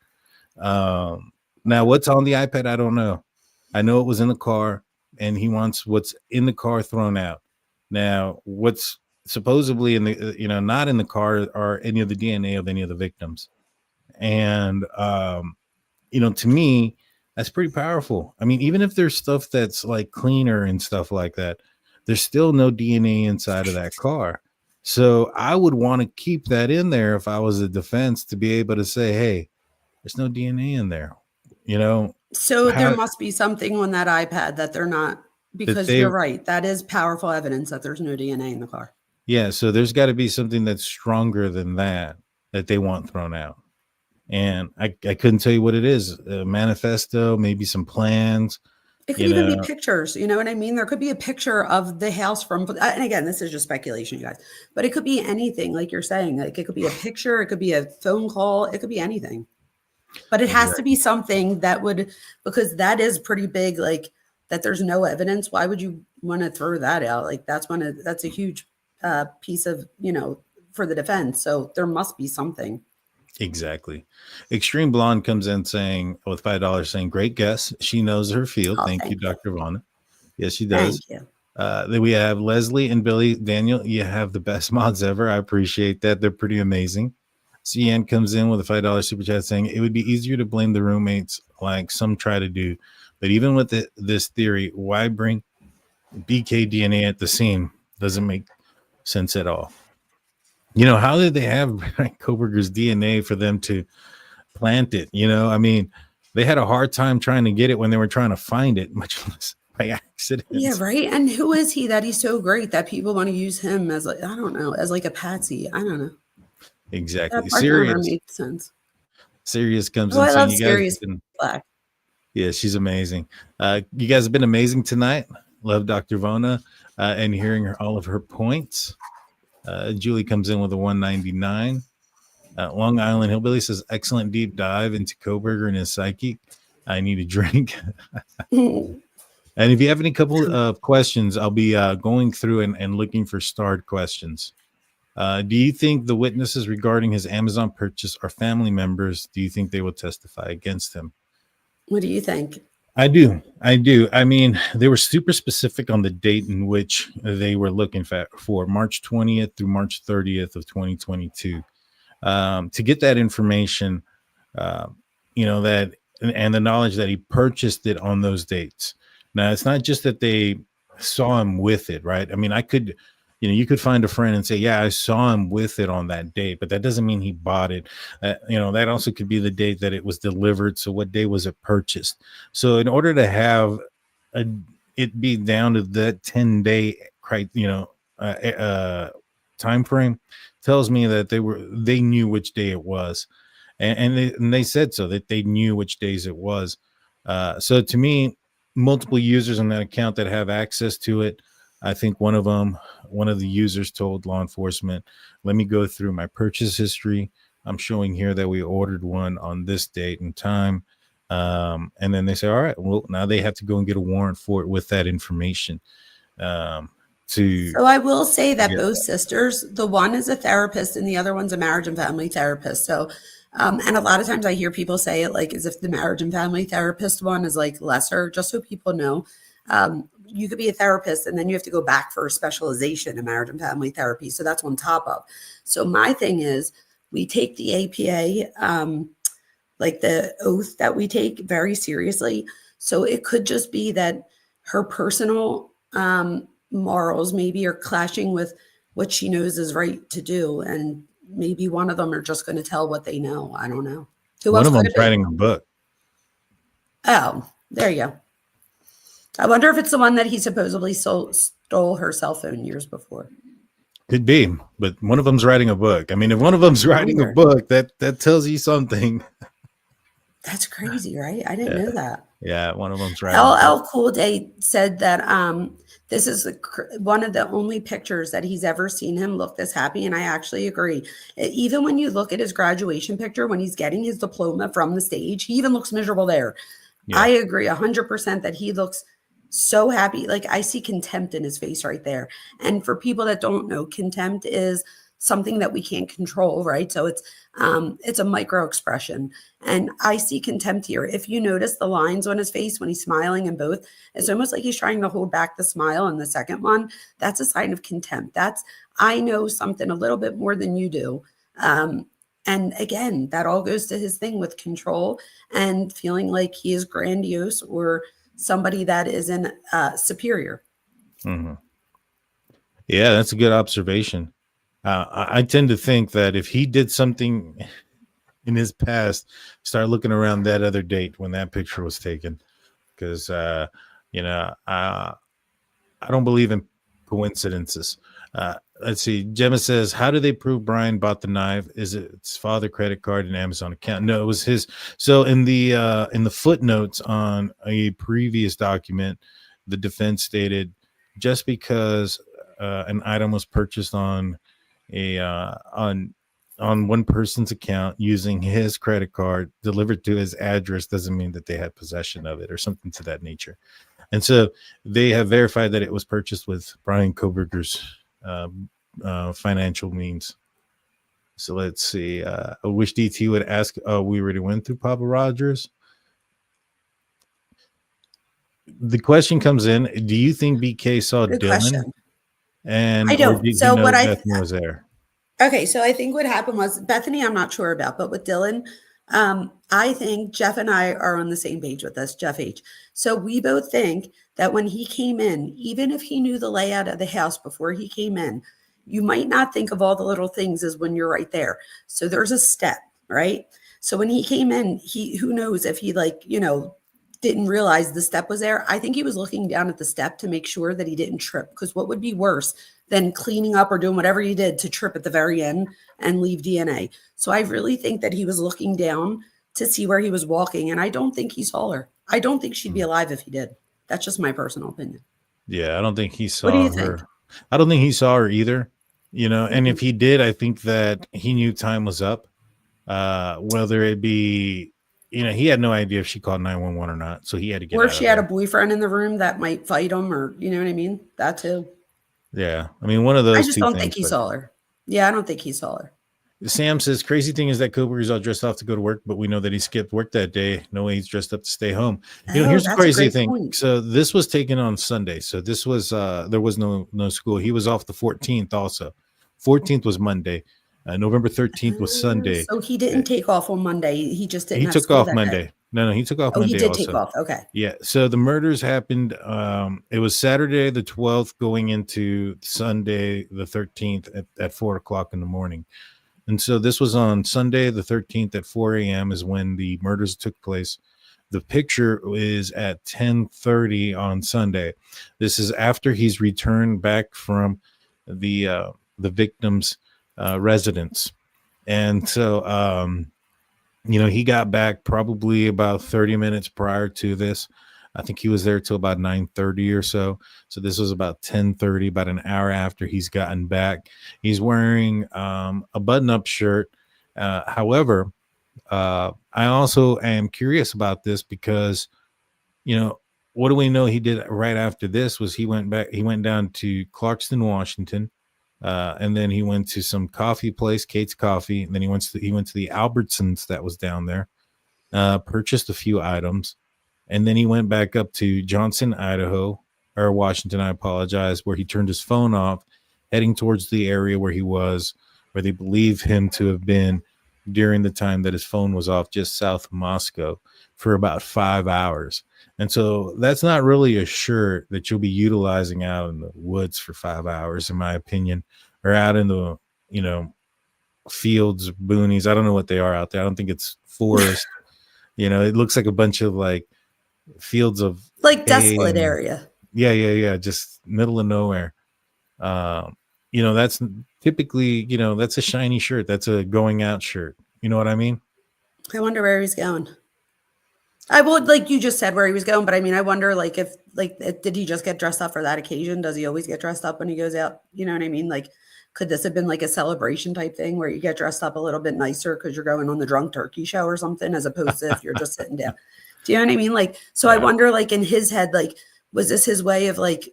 Now, what's on the iPad? I don't know. I know it was in the car, and he wants what's in the car thrown out. Now, what's supposedly in the not in the car are any of the DNA of any of the victims. And to me, that's pretty powerful. I mean, even if there's stuff that's like cleaner and stuff like that, there's still no DNA inside of that car. So I would want to keep that in there if I was a defense, to be able to say, hey, there's no DNA in there. So there must be something on that iPad that they're not, because you're right. That is powerful evidence that there's no DNA in the car. Yeah, so there's got to be something that's stronger than that they want thrown out. And I couldn't tell you what it is. A manifesto, maybe some plans. It could even be pictures. You know what I mean? There could be a picture of the house from, and again, this is just speculation, you guys, but it could be anything, like you're saying. Like it could be a picture, it could be a phone call, it could be anything. But it has to be something that would, because that is pretty big, like that there's no evidence. Why would you want to throw that out? Like that's a huge piece of, for the defense. So there must be something. Exactly. Extreme Blonde comes in saying, with $5, saying, great guess. She knows her field. Thank you, Dr. Vona. Yes, she does. Thank you. Then we have Leslie and Billy. Daniel, you have the best mods ever. I appreciate that. They're pretty amazing. CN comes in with a $5 super chat saying, it would be easier to blame the roommates like some try to do. But even with this theory, why bring BK DNA at the scene? Doesn't make sense at all. How did they have Bryan Kohberger's DNA for them to plant it? I mean, they had a hard time trying to get it when they were trying to find it, much less by accident. Yeah, right. And who is he that he's so great that people want to use him as, like, I don't know, as like a patsy? I don't know. Exactly. Sirius makes sense. Sirius comes in. I love Sirius Black. Yeah, she's amazing. You guys have been amazing tonight. Love Dr. Vona and hearing all of her points. Julie comes in with a 199. Long Island Hillbilly says, excellent deep dive into Kohberger and his psyche. I need a drink. And if you have any couple of questions, I'll be going through and looking for starred questions. Do you think the witnesses regarding his Amazon purchase are family members? Do you think they will testify against him? What do you think? I do. I mean, they were super specific on the date in which they were looking for March 20th through March 30th of 2022. To get that information, that and the knowledge that he purchased it on those dates. Now, it's not just that they saw him with it, right? I mean, you could find a friend and say, yeah, I saw him with it on that date, but that doesn't mean he bought it. That also could be the date that it was delivered. So what day was it purchased? So in order to have it be down to that 10-day, time frame, tells me that they knew which day it was. And they said so, that they knew which days it was. So to me, multiple users on that account that have access to it. I think one of the users told law enforcement, let me go through my purchase history. I'm showing here that we ordered one on this date and time. And then they say, all right, well, now they have to go and get a warrant for it with that information. So I will say that both sisters, the one is a therapist and the other one's a marriage and family therapist. So, and a lot of times I hear people say it like as if the marriage and family therapist one is like lesser, just so people know. You could be a therapist and then you have to go back for a specialization in marriage and family therapy. So that's on top of. So my thing is we take the APA, like the oath that we take, very seriously. So it could just be that her personal morals maybe are clashing with what she knows is right to do. And maybe one of them are just going to tell what they know. I don't know. One of them's writing a book. Oh, there you go. I wonder if it's the one that he supposedly stole her cell phone years before. Could be, but one of them's writing a book. I mean, if one of them's writing a book, that tells you something. That's crazy, right? I didn't know that. Yeah, one of them's writing. LL Cool J said that this is one of the only pictures that he's ever seen him look this happy, and I actually agree. Even when you look at his graduation picture, when he's getting his diploma from the stage, he even looks miserable there. Yeah. I agree 100% that he looks so happy. Like I see contempt in his face right there. And for people that don't know, contempt is something that we can't control, right? So it's a micro expression. And I see contempt here. If you notice the lines on his face when he's smiling in both, it's almost like he's trying to hold back the smile in the second one. That's a sign of contempt. I know something a little bit more than you do. And again, that all goes to his thing with control and feeling like he is grandiose or somebody that isn't superior. Mm-hmm. Yeah, that's a good observation. I tend to think that if he did something in his past, start looking around that other date when that picture was taken, because I don't believe in coincidences. Let's see. Gemma says, how do they prove Bryan bought the knife? Is it his father credit card and Amazon account? No, it was his. So in the footnotes on a previous document, the defense stated just because an item was purchased on one person's account using his credit card delivered to his address doesn't mean that they had possession of it or something to that nature. And so they have verified that it was purchased with Bryan Kohberger's financial means. So let's see. I wish DT would ask. We already went through Papa Rogers. The question comes in: do you think BK saw Dylan? Question. And I don't. So what Bethany was there? Okay, so I think what happened was Bethany. I'm not sure about, but with Dylan, I think Jeff and I are on the same page with this. Jeff H. So we both think that when he came in, even if he knew the layout of the house before he came in, you might not think of all the little things as when you're right there. So there's a step, right? So when he came in, who knows if he didn't realize the step was there. I think he was looking down at the step to make sure that he didn't trip, because what would be worse than cleaning up or doing whatever he did to trip at the very end and leave DNA. So I really think that he was looking down to see where he was walking. And I don't think he saw her. I don't think she'd be alive if he did. That's just my personal opinion. Yeah, I don't think he saw what do you her. Think? I don't think he saw her either. And if he did, I think that he knew time was up. whether it be, he had no idea if she called 911 or not, so he had to get Or out if of she had a there. boyfriend in the room that might fight him, or you know what I mean? That too. Yeah, I mean, one of I those just two don't things. think he But saw her. Yeah, I don't think he saw her. Sam says, crazy thing is that Kohberger's all dressed off to go to work, but we know that he skipped work that day. No way he's dressed up to stay home. Oh, Here's the that's a crazy great thing. point. So this was taken on Sunday. So this was there was no school. He was off the 14th also. 14th was Monday. November 13th was Sunday. So he didn't take off on Monday. He just didn't He have took school off that Monday. day. No, he took off Oh, Monday he did also. take off. Okay. Yeah. So the murders happened. It was Saturday the 12th going into Sunday the 13th at 4:00 in the morning. And so this was on Sunday the 13th at 4 a.m. is when the murders took place. The picture is at 10:30 on Sunday. This is after he's returned back from the victim's residence. And so he got back probably about 30 minutes prior to this. I think he was there till about 9:30 or so. So this was about 10:30, about an hour after he's gotten back. He's wearing a button-up shirt. However, I also am curious about this because, what do we know he did right after this was he went down to Clarkston, Washington. And then he went to some coffee place, Kate's Coffee. And then he went to the Albertsons that was down there, purchased a few items. And then he went back up to Johnson, Idaho, or Washington, I apologize, where he turned his phone off, heading towards the area where they believe him to have been during the time that his phone was off just south of Moscow for about 5 hours. And so that's not really a shirt that you'll be utilizing out in the woods for 5 hours, in my opinion, or out in the, fields, boonies. I don't know what they are out there. I don't think it's forest. It looks like a bunch of like fields of Like desolate area. Yeah. Just middle of nowhere. That's typically, that's a shiny shirt. That's a going out shirt. You know what I mean? I wonder where he's going. I would, like you just said, where he was going, but I mean, I wonder, did he just get dressed up for that occasion? Does he always get dressed up when he goes out? You know what I mean? Like, could this have been like a celebration type thing where you get dressed up a little bit nicer because you're going on the Drunk Turkey Show or something, as opposed to if you're just sitting down? Do you know what I mean? Like, so I wonder, like, in his head, like, was this his way of, like,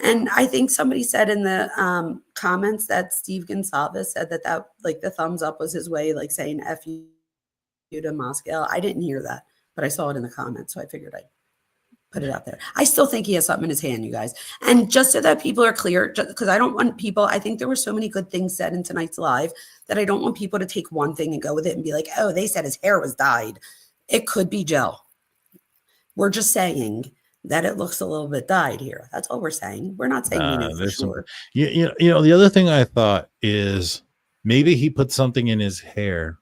and I think somebody said in the comments that Steve Gonsalves said that like the thumbs up was his way, like saying F you to Moscow. I didn't hear that, but I saw it in the comments, so I figured I'd put it out there. I still think he has something in his hand, you guys. And just so that people are clear, because I don't want people, I think there were so many good things said in tonight's live that I don't want people to take one thing and go with it and be like, oh, they said his hair was dyed. It could be gel. We're just saying that it looks a little bit dyed here. That's all we're saying. We're not saying we know for sure. The other thing I thought is maybe he put something in his hair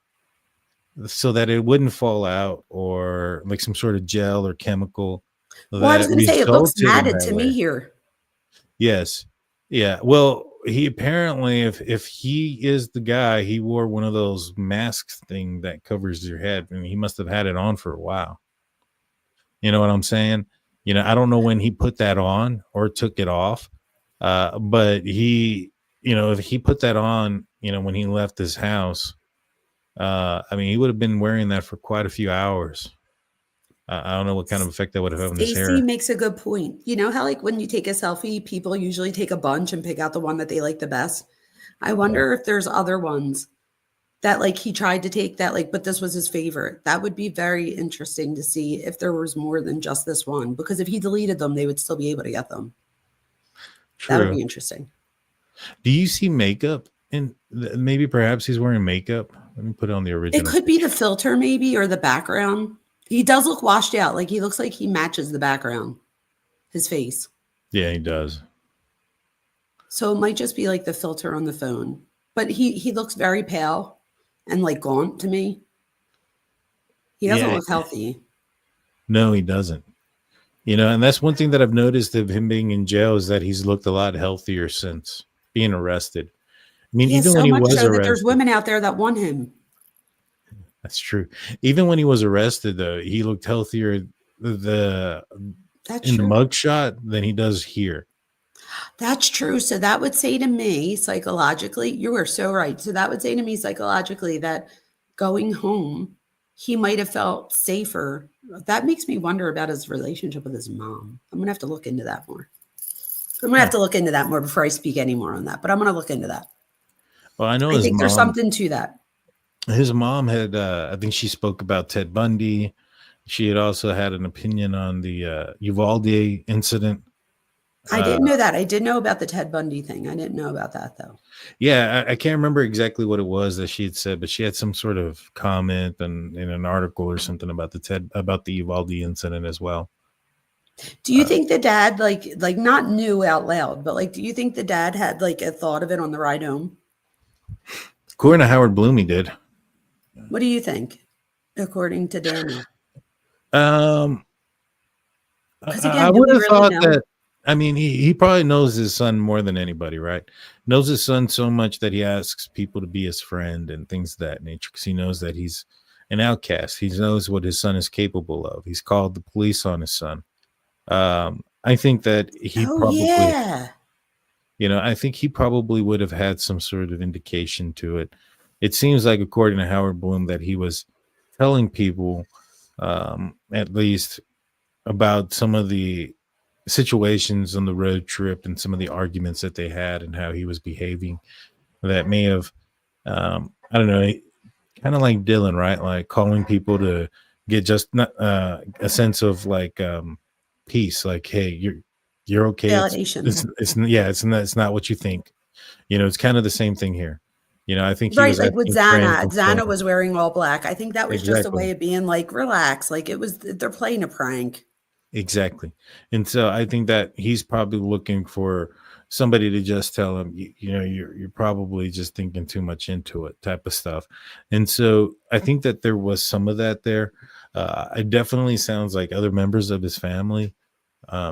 so that it wouldn't fall out, or like some sort of gel or chemical. Well, I was going to say, it looks matted to me here. Yes. Yeah. Well, he apparently, if he is the guy, he wore one of those masks thing that covers your head. I mean, he must have had it on for a while. You know what I'm saying? I don't know when he put that on or took it off. But he, if he put that on, when he left his house, I mean, he would have been wearing that for quite a few hours. I don't know what kind of effect that would have on his hair. Stacey makes a good point. You know how, like, when you take a selfie, people usually take a bunch and pick out the one that they like the best. I wonder if there's other ones that, like, he tried to take that, like, but this was his favorite. That would be very interesting to see if there was more than just this one, because if he deleted them, they would still be able to get them. True. That would be interesting. Do you see makeup? And maybe perhaps he's wearing makeup. Let me put it on the original. It could be the filter, maybe, or the background. He does look washed out. Like, he looks like he matches the background, his face. Yeah, he does. So it might just be like the filter on the phone. But he looks very pale and like gaunt to me. He doesn't look healthy. No, he doesn't. And that's one thing that I've noticed of him being in jail is that he's looked a lot healthier since being arrested. I mean, even when he was arrested, that there's women out there that want him. That's true. Even when he was arrested, though, he looked healthier in the mugshot than he does here. That's true. So that would say to me psychologically, you are so right. So that would say to me psychologically that going home, he might have felt safer. That makes me wonder about his relationship with his mom. I'm going to have to look into that more. I'm going to have to look into that more before I speak any more on that, but I'm going to look into that. Well, I know I think there's something to that. His mom had, I think she spoke about Ted Bundy. She had also had an opinion on the Uvalde incident. I didn't know that. I did know about the Ted Bundy thing. I didn't know about that though. Yeah, I can't remember exactly what it was that she had said, but she had some sort of comment in an article or something about the Uvalde incident as well. Do you think the dad like not knew out loud, but like, do you think the dad had like a thought of it on the ride home? According to Howard Bloom, he did. What do you think, according to Daniel? I Again, would have thought that. I mean, he probably knows his son more than anybody, right? Knows his son so much that he asks people to be his friend and things of that nature because he knows that he's an outcast. He knows what his son is capable of. He's called the police on his son. I think that he I think he probably would have had some sort of indication to it. It seems like, according to Howard Bloom, that he was telling people, at least, about some of the situations on the road trip and some of the arguments that they had and how he was behaving that may have, I don't know, kind of like Dylan, right? Like calling people to get just a sense of like peace, like, hey, you're okay. Validation. It's not what you think. It's kind of the same thing here. I think he right, was like with Xana. Xana was was wearing all black. I think that was just a way of being like, relax. Like they're playing a prank. Exactly. And so I think that he's probably looking for somebody to just tell him, you're probably just thinking too much into it, type of stuff. And so I think that there was some of that there. It definitely sounds like other members of his family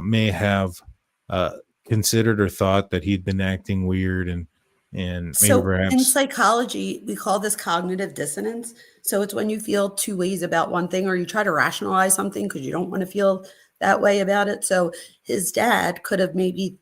may have considered or thought that he'd been acting weird and maybe so perhaps in psychology, we call this cognitive dissonance. So it's when you feel two ways about one thing, or you try to rationalize something because you don't want to feel that way about it. So his dad could have maybe,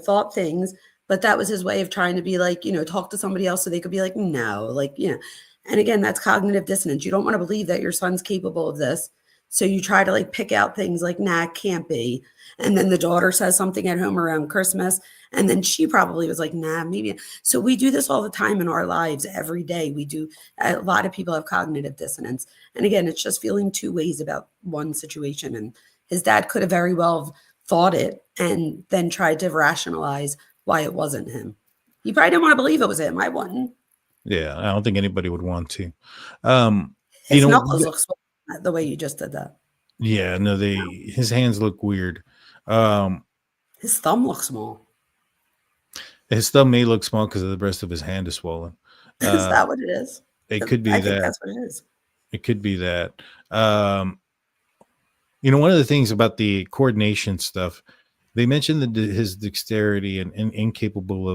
thought things, but that was his way of trying to be like, talk to somebody else so they could be like, no, like, and again, that's cognitive dissonance. You don't want to believe that your son's capable of this. So you try to like pick out things like, nah, it can't be. And then the daughter says something at home around Christmas. And then she probably was like, nah, maybe. So we do this all the time in our lives every day. A lot of people have cognitive dissonance. And again, it's just feeling two ways about one situation. And his dad could have very well thought it and then tried to rationalize why it wasn't him. He probably didn't want to believe it was him. I wouldn't. Yeah, I don't think anybody would want to. His knuckles look small the way you just did that. Yeah, no, his hands look weird. His thumb looks small. His thumb may look small because the rest of his hand is swollen. Is that what it is? It could be I that. think that's what it is. It could be that. One of the things about the coordination stuff, they mentioned that his dexterity and incapable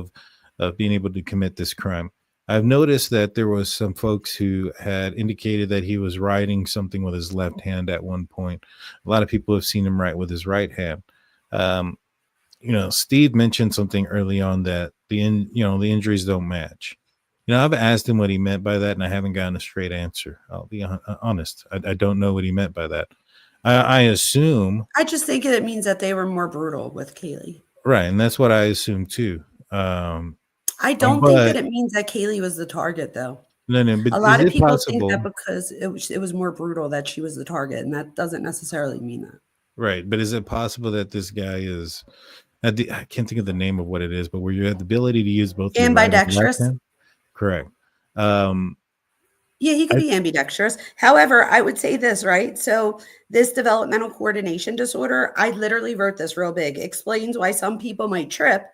of being able to commit this crime. I've noticed that there was some folks who had indicated that he was writing something with his left hand at one point. A lot of people have seen him write with his right hand. Steve mentioned something early on that the injuries don't match. I've asked him what he meant by that, and I haven't gotten a straight answer. I'll be honest. I don't know what he meant by that. I assume. I just think it means that they were more brutal with Kaylee. Right, and that's what I assume too. I don't think that it means that Kaylee was the target, though. No, but a lot of people think that because it was more brutal that she was the target, and that doesn't necessarily mean that. Right, but is it possible that this guy is? I can't think of the name of what it is, but where you have the ability to use both ambidextrous. Correct. Yeah, he could be ambidextrous. However, I would say this, right? So this developmental coordination disorder, I literally wrote this real big, explains why some people might trip,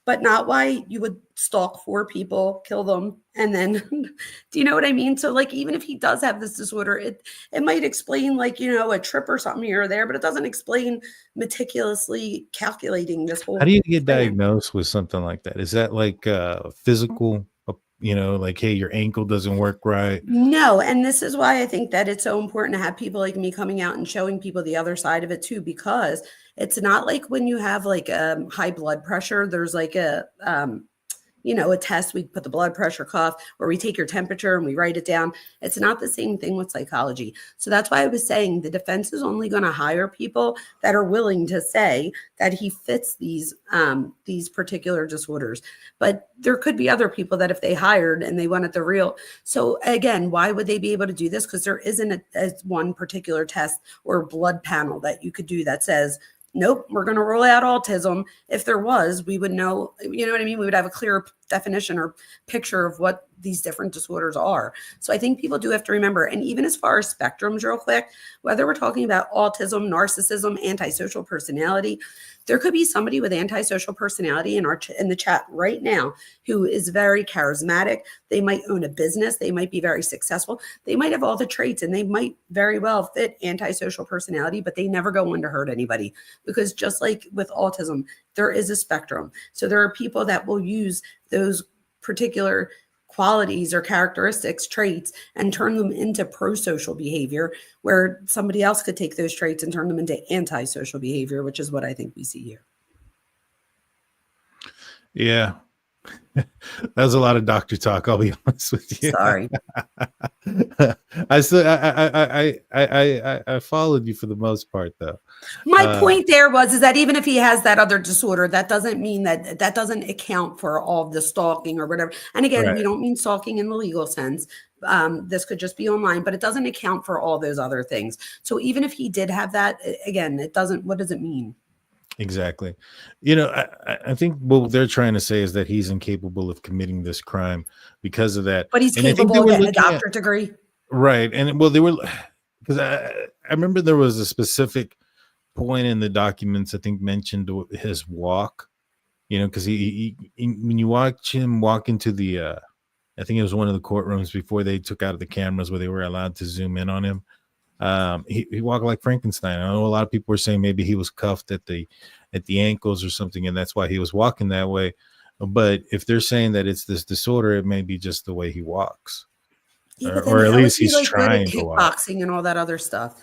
but not why you would stalk 4 people, kill them, and then, do you know what I mean? So like, even if he does have this disorder, it might explain like, a trip or something here or there, but it doesn't explain meticulously calculating this whole. How do you get diagnosed with something like that? Is that like physical? Like, hey, your ankle doesn't work right. No. And this is why I think that it's so important to have people like me coming out and showing people the other side of it too, because it's not like when you have like high blood pressure, there's like a, a test, we put the blood pressure cuff, or we take your temperature and we write it down. It's not the same thing with psychology. So that's why I was saying the defense is only going to hire people that are willing to say that he fits these particular disorders. But there could be other people that if they hired and they wanted the real. So again, why would they be able to do this? Because there isn't a one particular test or blood panel that you could do that says, nope, we're going to rule out autism. If there was, we would know, you know what I mean? We would have a clear definition or picture of what these different disorders are. So I think people do have to remember, and even as far as spectrums real quick, whether we're talking about autism, narcissism, antisocial personality, there could be somebody with antisocial personality in the chat right now who is very charismatic. They might own a business. They might be very successful. They might have all the traits and they might very well fit antisocial personality, but they never go on to hurt anybody, because just like with autism, there is a spectrum. So there are people that will use those particular qualities or characteristics, traits, and turn them into pro-social behavior, where somebody else could take those traits and turn them into antisocial behavior, which is what I think we see here. Yeah. That was a lot of doctor talk, I'll be honest with you. Sorry. I followed you for the most part, though. My point there is that even if he has that other disorder, that doesn't mean that doesn't account for all of the stalking or whatever. And again, we don't mean stalking in the legal sense. This could just be online, but it doesn't account for all those other things. So even if he did have that, again, it doesn't, what does it mean? Exactly. I think what they're trying to say is that he's incapable of committing this crime because of that. But he's capable of getting a doctorate degree. Right. And well, they were, because I remember there was a specific point in the documents, I think, mentioned his walk, because he when you watch him walk into the, I think it was one of the courtrooms before they took out the cameras where they were allowed to zoom in on him. He walked like Frankenstein. I know a lot of people were saying maybe he was cuffed at the ankles or something, and that's why he was walking that way. But if they're saying that it's this disorder, it may be just the way he walks, or at least he's trying to walk. Kickboxing and all that other stuff.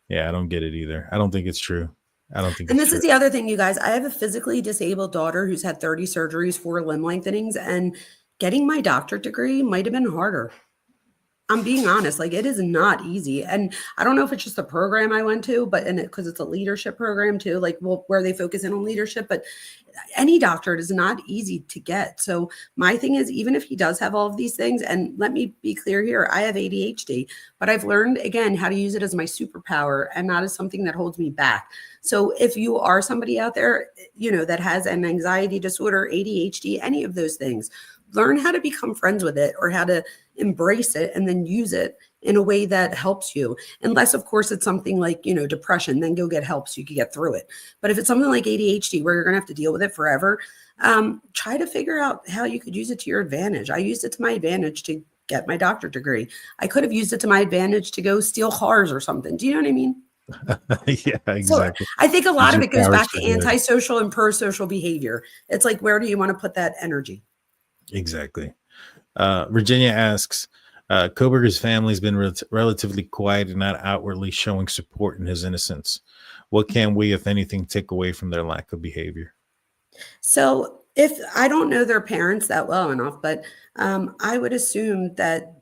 Yeah, I don't get it either. I don't think it's true. I don't think. And this is the other thing, you guys. I have a physically disabled daughter who's had 30 surgeries, 4 limb lengthenings, and getting my doctorate degree might have been harder. I'm being honest, like it is not easy. And I don't know if it's just the program I went to, but because it's a leadership program too, like where they focus in on leadership, but any doctorate is not easy to get. So my thing is, even if he does have all of these things, and let me be clear here, I have ADHD, but I've learned again how to use it as my superpower and not as something that holds me back. So if you are somebody out there, that has an anxiety disorder, ADHD, any of those things, learn how to become friends with it or how to embrace it and then use it in a way that helps you. Unless, of course, it's something like, depression, then go get help so you can get through it. But if it's something like ADHD where you're going to have to deal with it forever, try to figure out how you could use it to your advantage. I used it to my advantage to get my doctorate degree. I could have used it to my advantage to go steal cars or something. Do you know what I mean? Yeah, exactly. So I think a lot of it goes back to antisocial and pro-social behavior. It's like, where do you want to put that energy? Exactly. Virginia asks, Kohberger's family has been relatively quiet and not outwardly showing support in his innocence. What can we, if anything, take away from their lack of behavior? So if I don't know their parents that well enough, but I would assume that,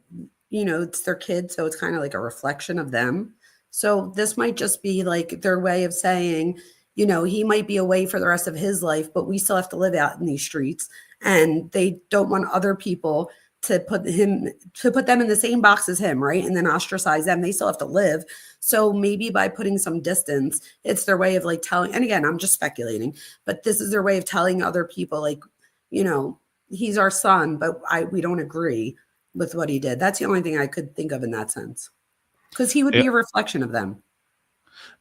it's their kid. So it's kind of like a reflection of them. So this might just be like their way of saying, he might be away for the rest of his life, but we still have to live out in these streets. And they don't want other people to put them in the same box as him, right? And then ostracize them. They still have to live. So maybe by putting some distance, it's their way of like telling, and again, I'm just speculating, but this is their way of telling other people, like, he's our son, but we don't agree with what he did. That's the only thing I could think of in that sense, because he would be a reflection of them.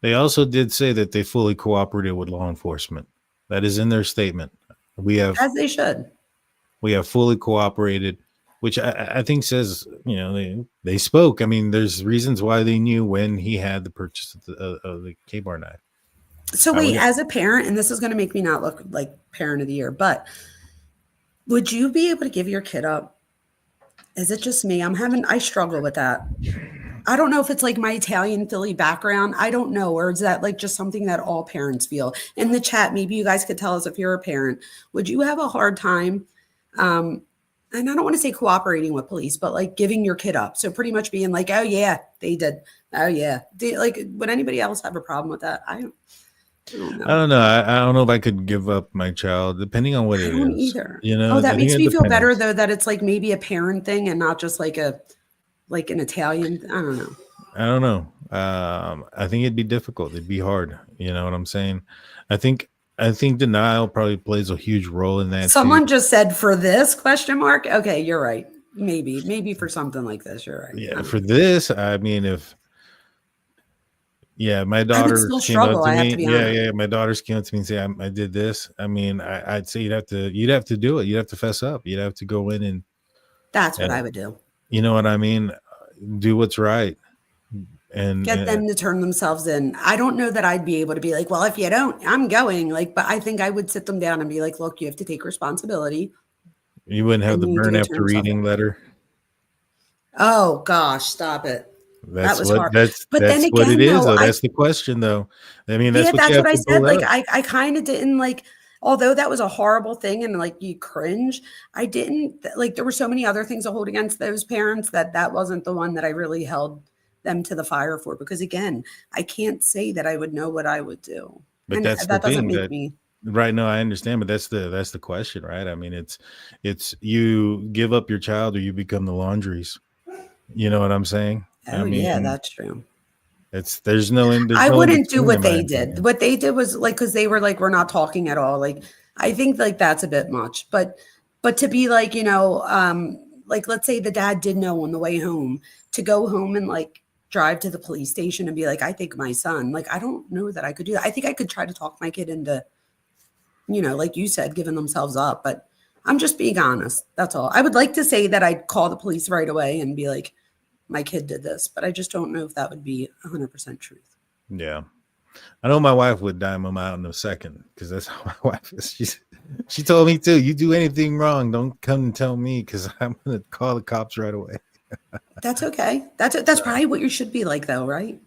They also did say that they fully cooperated with law enforcement. That is in their statement. As they should. We have fully cooperated, which I think says, they spoke. I mean, there's reasons why they knew when he had the purchase of the K-bar knife. So wait, as a parent, and this is going to make me not look like parent of the year, but would you be able to give your kid up? Is it just me? I struggle with that. I don't know if it's like my Italian Philly background. I don't know. Or is that like just something that all parents feel? In the chat, maybe you guys could tell us if you're a parent. Would you have a hard time And I don't want to say cooperating with police, but like giving your kid up. So pretty much being like, oh yeah, they did. Oh yeah. Like, would anybody else have a problem with that? I don't know. I don't know. I don't know if I could give up my child, depending on what I it don't is. either. You know, Oh, that I think makes it me feel better depends. though, that it's like maybe a parent thing and not just like an Italian. I don't know. I don't know. I think it'd be difficult. It'd be hard. You know what I'm saying? I think denial probably plays a huge role in that too. Someone just said for this question mark. Okay, you're right. Maybe for something like this, you're right. Yeah, for this, I mean, my I would daughter still came up struggle. to I have me. to be Yeah, honest. my daughter's came up to me and say, I did this. I mean, I'd say you'd have to do it. You'd have to fess up. You'd have to go in and, That's what uh, I would do. you know what I mean? Do what's right. And Get them to turn themselves in. I don't know that I'd be able to be like, well, if you don't, I'm going. Like, but I think I would sit them down and be like, look, you have to take responsibility you wouldn't have and the you need to burn go turn after yourself in. reading letter. Oh gosh, stop it. That That's was what hard. that's But then that's what it again, is, though, though. That's the question, though. I mean, that's yeah, what you that's have what I to said. pull Like, out. I kind of didn't like, although that was a horrible thing and like you cringe, I didn't like, there were so many other things to hold against those parents that wasn't the one that I really held them to the fire for. Because again, I can't say that I would know what I would do. But And that's the that doesn't thing make that me. right now I understand, but that's the question, right? I mean, it's you give up your child or you become the laundries. You know what I'm saying? I Oh yeah, mean, that's true. there's no in I wouldn't do between, what in my they did. opinion. What they did was like, because they were like, we're not talking at all. Like, I think like that's a bit much. But to be like, like let's say the dad did know on the way home to go home and like drive to the police station and be like, I think my son, like, I don't know that I could do that. I think I could try to talk my kid into, like you said, giving themselves up. But I'm just being honest. That's all. I would like to say that I'd call the police right away and be like, my kid did this, but I just don't know if that would be 100% truth. Yeah. I know my wife would dime him out in a second because that's how my wife is. She told me too, you do anything wrong, don't come and tell me because I'm gonna call the cops right away. That's okay. That's probably what you should be like, though, right?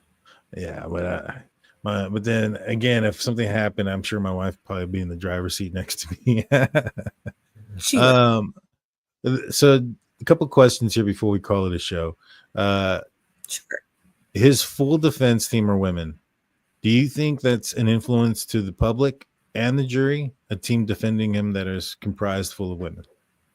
Yeah, but then again, if something happened, I'm sure my wife would probably be in the driver's seat next to me. She would. So a couple questions here before we call it a show. Sure. His full defense team are women. Do you think that's an influence to the public and the jury? A team defending him that is comprised full of women.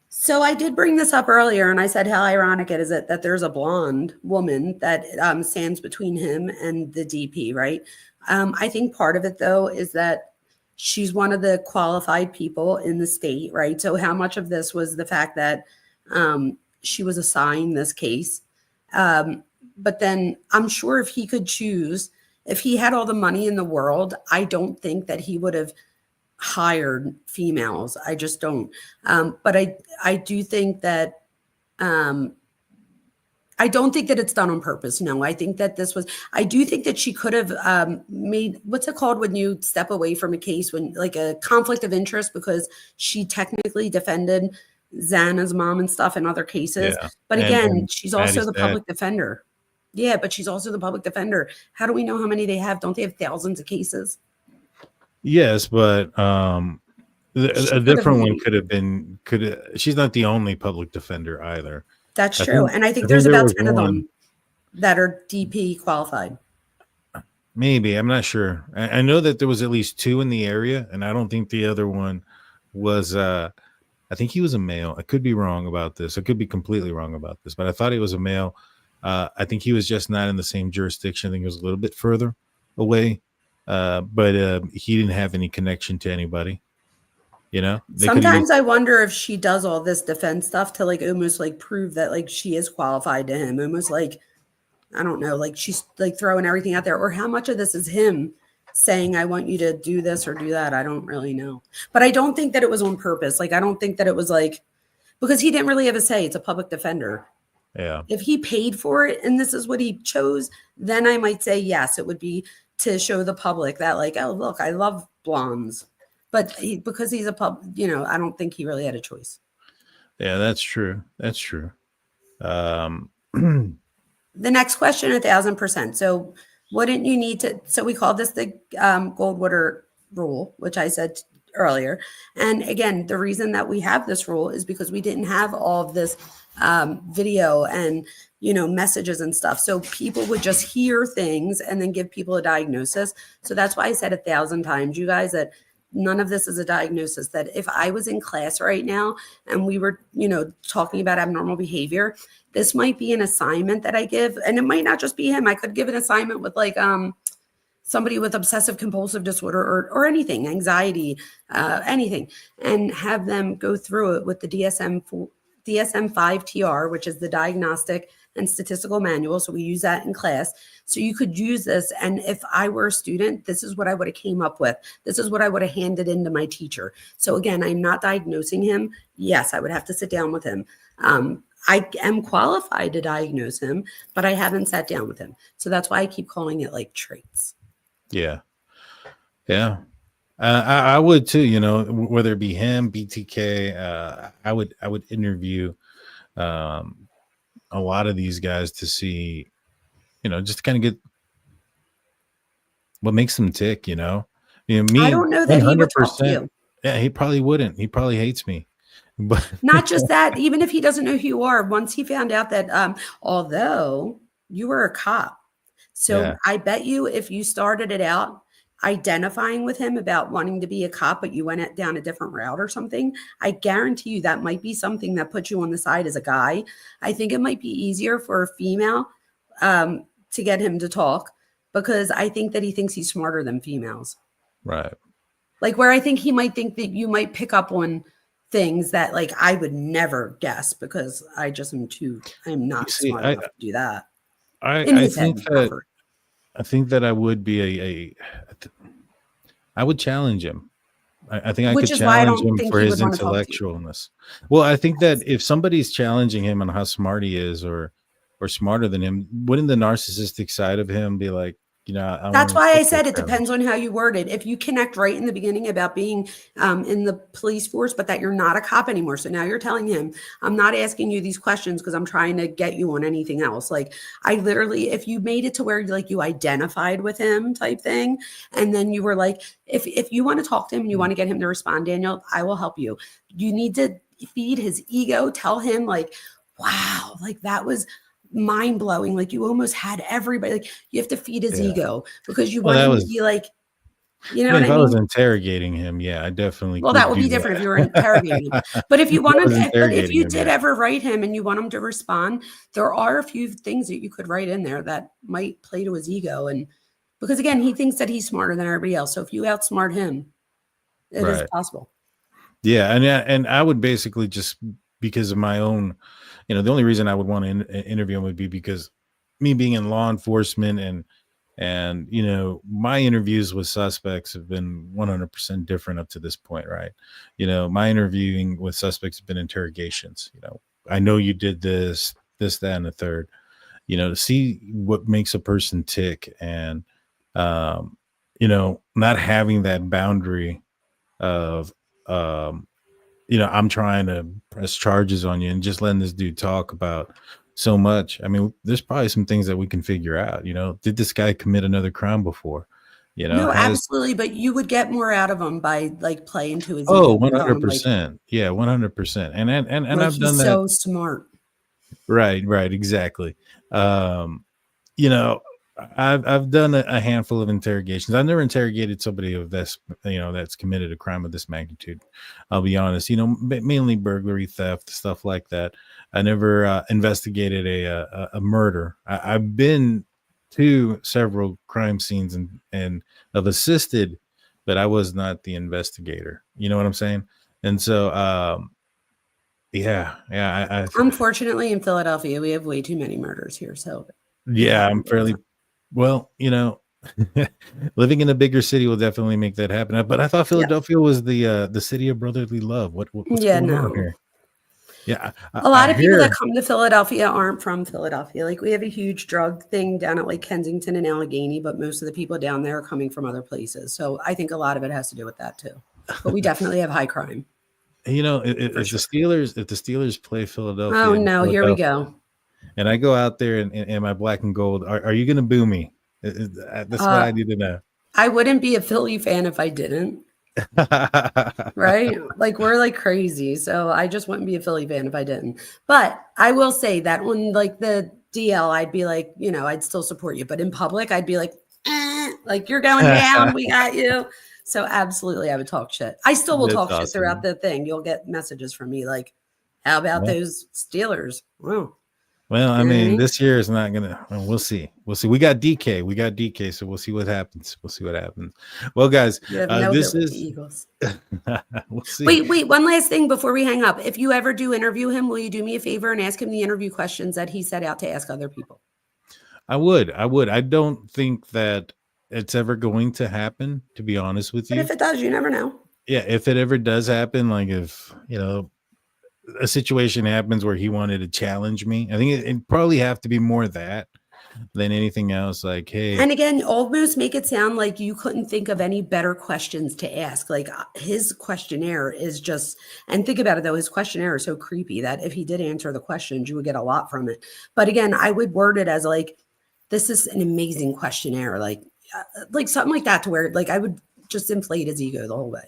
So I did bring this up earlier, and I said how ironic it is that there's a blonde woman that stands between him and the DP, right? I think part of it, though, is that she's one of the qualified people in the state, right? So how much of this was the fact that she was assigned this case? But then I'm sure if he could choose, if he had all the money in the world, I don't think that he would have hired females. I just don't. But I do think that I don't think that it's done on purpose. No, I think that I do think that she could have made, what's it called when you step away from a case, when like a conflict of interest, because she technically defended Xana's mom and stuff in other cases. Yeah. But again, she's also Maddie's the dad. public defender. Yeah, but she's also the public defender. How do we know how many they have? Don't they have thousands of cases? Yes, but a different one maybe. could have she's not the only public defender either. That's I true. think- And I think I there's think there about was 10 of one. them that are DP qualified. Maybe, I'm not sure. I know that there was at least 2 in the area, and I don't think the other one was I think he was a male. I could be wrong about this. I could be completely wrong about this, but I thought he was a male. I think he was just not in the same jurisdiction. I think he was a little bit further away, but he didn't have any connection to anybody. You know, Sometimes I wonder if she does all this defense stuff to like almost like prove that like she is qualified to him. Almost like, I don't know, like she's like throwing everything out there, or how much of this is him saying, I want you to do this or do that. I don't really know. But I don't think that it was on purpose. Like, I don't think that it was like, because he didn't really have a say. It's a public defender. Yeah. If he paid for it and this is what he chose, then I might say yes, it would be to show the public that like, oh, look, I love blondes. But because he's a I don't think he really had a choice. Yeah, that's true. That's true. The next question, 1,000%. So wouldn't you need to, so we call this the Goldwater rule, which I said earlier. And again, the reason that we have this rule is because we didn't have all of this video and, messages and stuff. So people would just hear things and then give people a diagnosis. So that's why I said 1,000 times, you guys, that none of this is a diagnosis. That if I was in class right now and we were, talking about abnormal behavior, this might be an assignment that I give. And it might not just be him. I could give an assignment with like, somebody with obsessive compulsive disorder or anything, anxiety, anything, and have them go through it with the DSM-5 TR, which is the Diagnostic and Statistical Manual. So we use that in class. So you could use this. And if I were a student, this is what I would have came up with. This is what I would have handed in to my teacher. So again, I'm not diagnosing him. Yes, I would have to sit down with him. I am qualified to diagnose him, but I haven't sat down with him. So that's why I keep calling it like traits. Yeah. Yeah. I would too, whether it be him, BTK, I would interview a lot of these guys to see, just to kind of get what makes them tick, me. I don't know that he would talk to you. Yeah, he probably wouldn't. He probably hates me. But not just that, even if he doesn't know who you are, once he found out that although you were a cop, so yeah. I bet you if you started it out identifying with him about wanting to be a cop, but you went down a different route or something, I guarantee you that might be something that puts you on the side as a guy. I think it might be easier for a female to get him to talk, because I think that he thinks he's smarter than females. Right. Like where I think he might think that you might pick up on things that like I would never guess, because I just I'm not smart enough to do that. I think that I would be I would challenge him. I think I could challenge him for his intellectualness. Well, I think that if somebody's challenging him on how smart he is or smarter than him, wouldn't the narcissistic side of him be like, that's why I said it depends on how you word it. If you connect right in the beginning about being in the police force, but that you're not a cop anymore. So now you're telling him, I'm not asking you these questions because I'm trying to get you on anything else. Like I literally, if you made it to where like you identified with him type thing, and then you were like, if you want to talk to him and you want to get him to respond, Daniel, I will help you. You need to feed his ego. Tell him like, wow, like that was mind-blowing. Like you almost had everybody. Like you have to feed his ego, because you want him to be like, if I was interrogating him, I definitely. Well, that would be different if you were interrogating him. But if you wanted, but if you did ever write him and you want him to respond, there are a few things that you could write in there that might play to his ego, and because again, he thinks that he's smarter than everybody else. So if you outsmart him, it is possible. Yeah, and I would basically just, because of my own. The only reason I would want to interview him would be because me being in law enforcement and my interviews with suspects have been 100% different up to this point, right? My interviewing with suspects have been interrogations. I know you did this, that, and the third. To see what makes a person tick, and not having that boundary of I'm trying to press charges on you and just letting this dude talk about so much. I mean, there's probably some things that we can figure out. Did this guy commit another crime before? No, absolutely. But you would get more out of him by like playing to his. 100%. Yeah, 100%. And I've done that. So smart. Right. Exactly. I've done a handful of interrogations. I've never interrogated somebody of this, that's committed a crime of this magnitude. I'll be honest, mainly burglary, theft, stuff like that. I never investigated a murder. I've been to several crime scenes and have assisted, but I was not the investigator. You know what I'm saying? And so, unfortunately, in Philadelphia, we have way too many murders here. So I'm fairly. Well, living in a bigger city will definitely make that happen. But I thought Philadelphia was the city of brotherly love. What's going on here? Yeah, a lot of people that come to Philadelphia aren't from Philadelphia. Like we have a huge drug thing down at like Kensington and Allegheny, but most of the people down there are coming from other places. So I think a lot of it has to do with that too. But we definitely have high crime. If the Steelers play Philadelphia, oh no, here we go. And I go out there in my black and gold. Are you going to boo me? That's what I need to know. I wouldn't be a Philly fan if I didn't. Right? Like we're like crazy. So I just wouldn't be a Philly fan if I didn't. But I will say that when like the DL, I'd be like, I'd still support you. But in public, I'd be like you're going down. We got you. So absolutely, I would talk shit. I still will That's talk shit throughout awesome. the thing. You'll get messages from me like, how about Yeah. those Steelers? Wow. Well, I You know what I mean, mean? this year is not gonna. Well, we'll see. We'll see. We got DK, so we'll see what happens. We'll see what happens. Well, guys, You have no this hit with the is. Eagles. We'll see. Wait. One last thing before we hang up. If you ever do interview him, will you do me a favor and ask him the interview questions that he set out to ask other people? I would. I don't think that it's ever going to happen, to be honest with But you. if it does, you never know. Yeah, if it ever does happen, like if a situation happens where he wanted to challenge me, I think it'd probably have to be more that than anything else. Like, hey, And again, almost make it sound like you couldn't think of any better questions to ask. Like his questionnaire is just, and think about it though, his questionnaire is so creepy that if he did answer the questions, you would get a lot from it. But again, I would word it as like, this is an amazing questionnaire, like something like that, to where like I would just inflate his ego the whole way.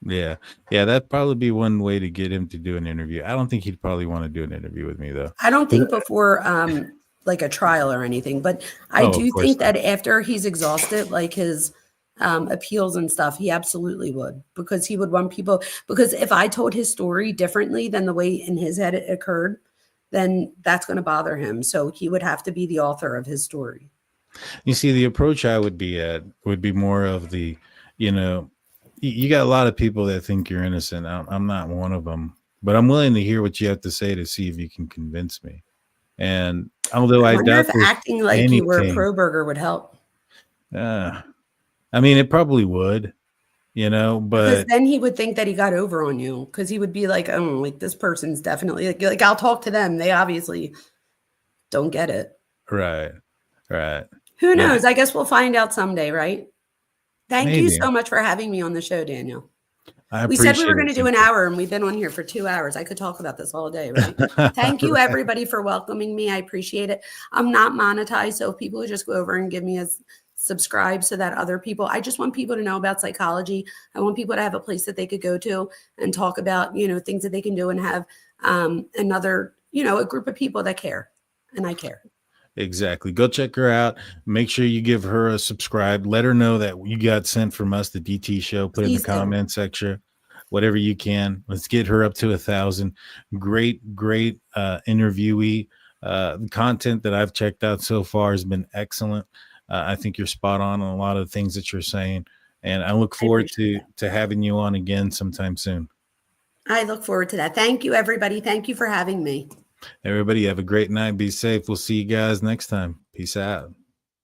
yeah, that'd probably be one way to get him to do an interview. I don't think he'd probably want to do an interview with me though. I don't think before like a trial or anything, but I Oh, of do course think not. that after he's exhausted like his appeals and stuff, he absolutely would, because he would want people, because if I told his story differently than the way in his head it occurred, then that's going to bother him. So he would have to be the author of his story. You see, the approach I would be at would be more of the, you got a lot of people that think you're innocent. I'm not one of them, but I'm willing to hear what you have to say to see if you can convince me. And although I I wonder doubt if there's acting like you were a anything, Kohberger would help. I mean, it probably would, Because but then he would think that he got over on you, because he would be like, oh, like this person's definitely like I'll talk to them. They obviously don't get it. right. Who Yeah, knows? I guess we'll find out someday, right? Thank you maybe. so much for having me on the show, Daniel. I We said we were appreciate going it. to do an hour and we've been on here for 2 hours. I could talk about this all day, right? Thank you, everybody, for welcoming me. I appreciate it. I'm not monetized, so if people would just go over and give me a subscribe so that other people, I just want people to know about psychology. I want people to have a place that they could go to and talk about, things that they can do, and have another, a group of people that care. And I care. Exactly. Go check her out. Make sure you give her a subscribe. Let her know that you got sent from us, the DT show. Put in the Please do. comment section, whatever you can. Let's get her up to 1,000. Great interviewee. The content that I've checked out so far has been excellent. I think you're spot on a lot of the things that you're saying, and I look forward to having you on again sometime soon. I look forward to that. Thank you, everybody. Thank you for having me. Everybody have a great night. Be safe. We'll see you guys next time. Peace out.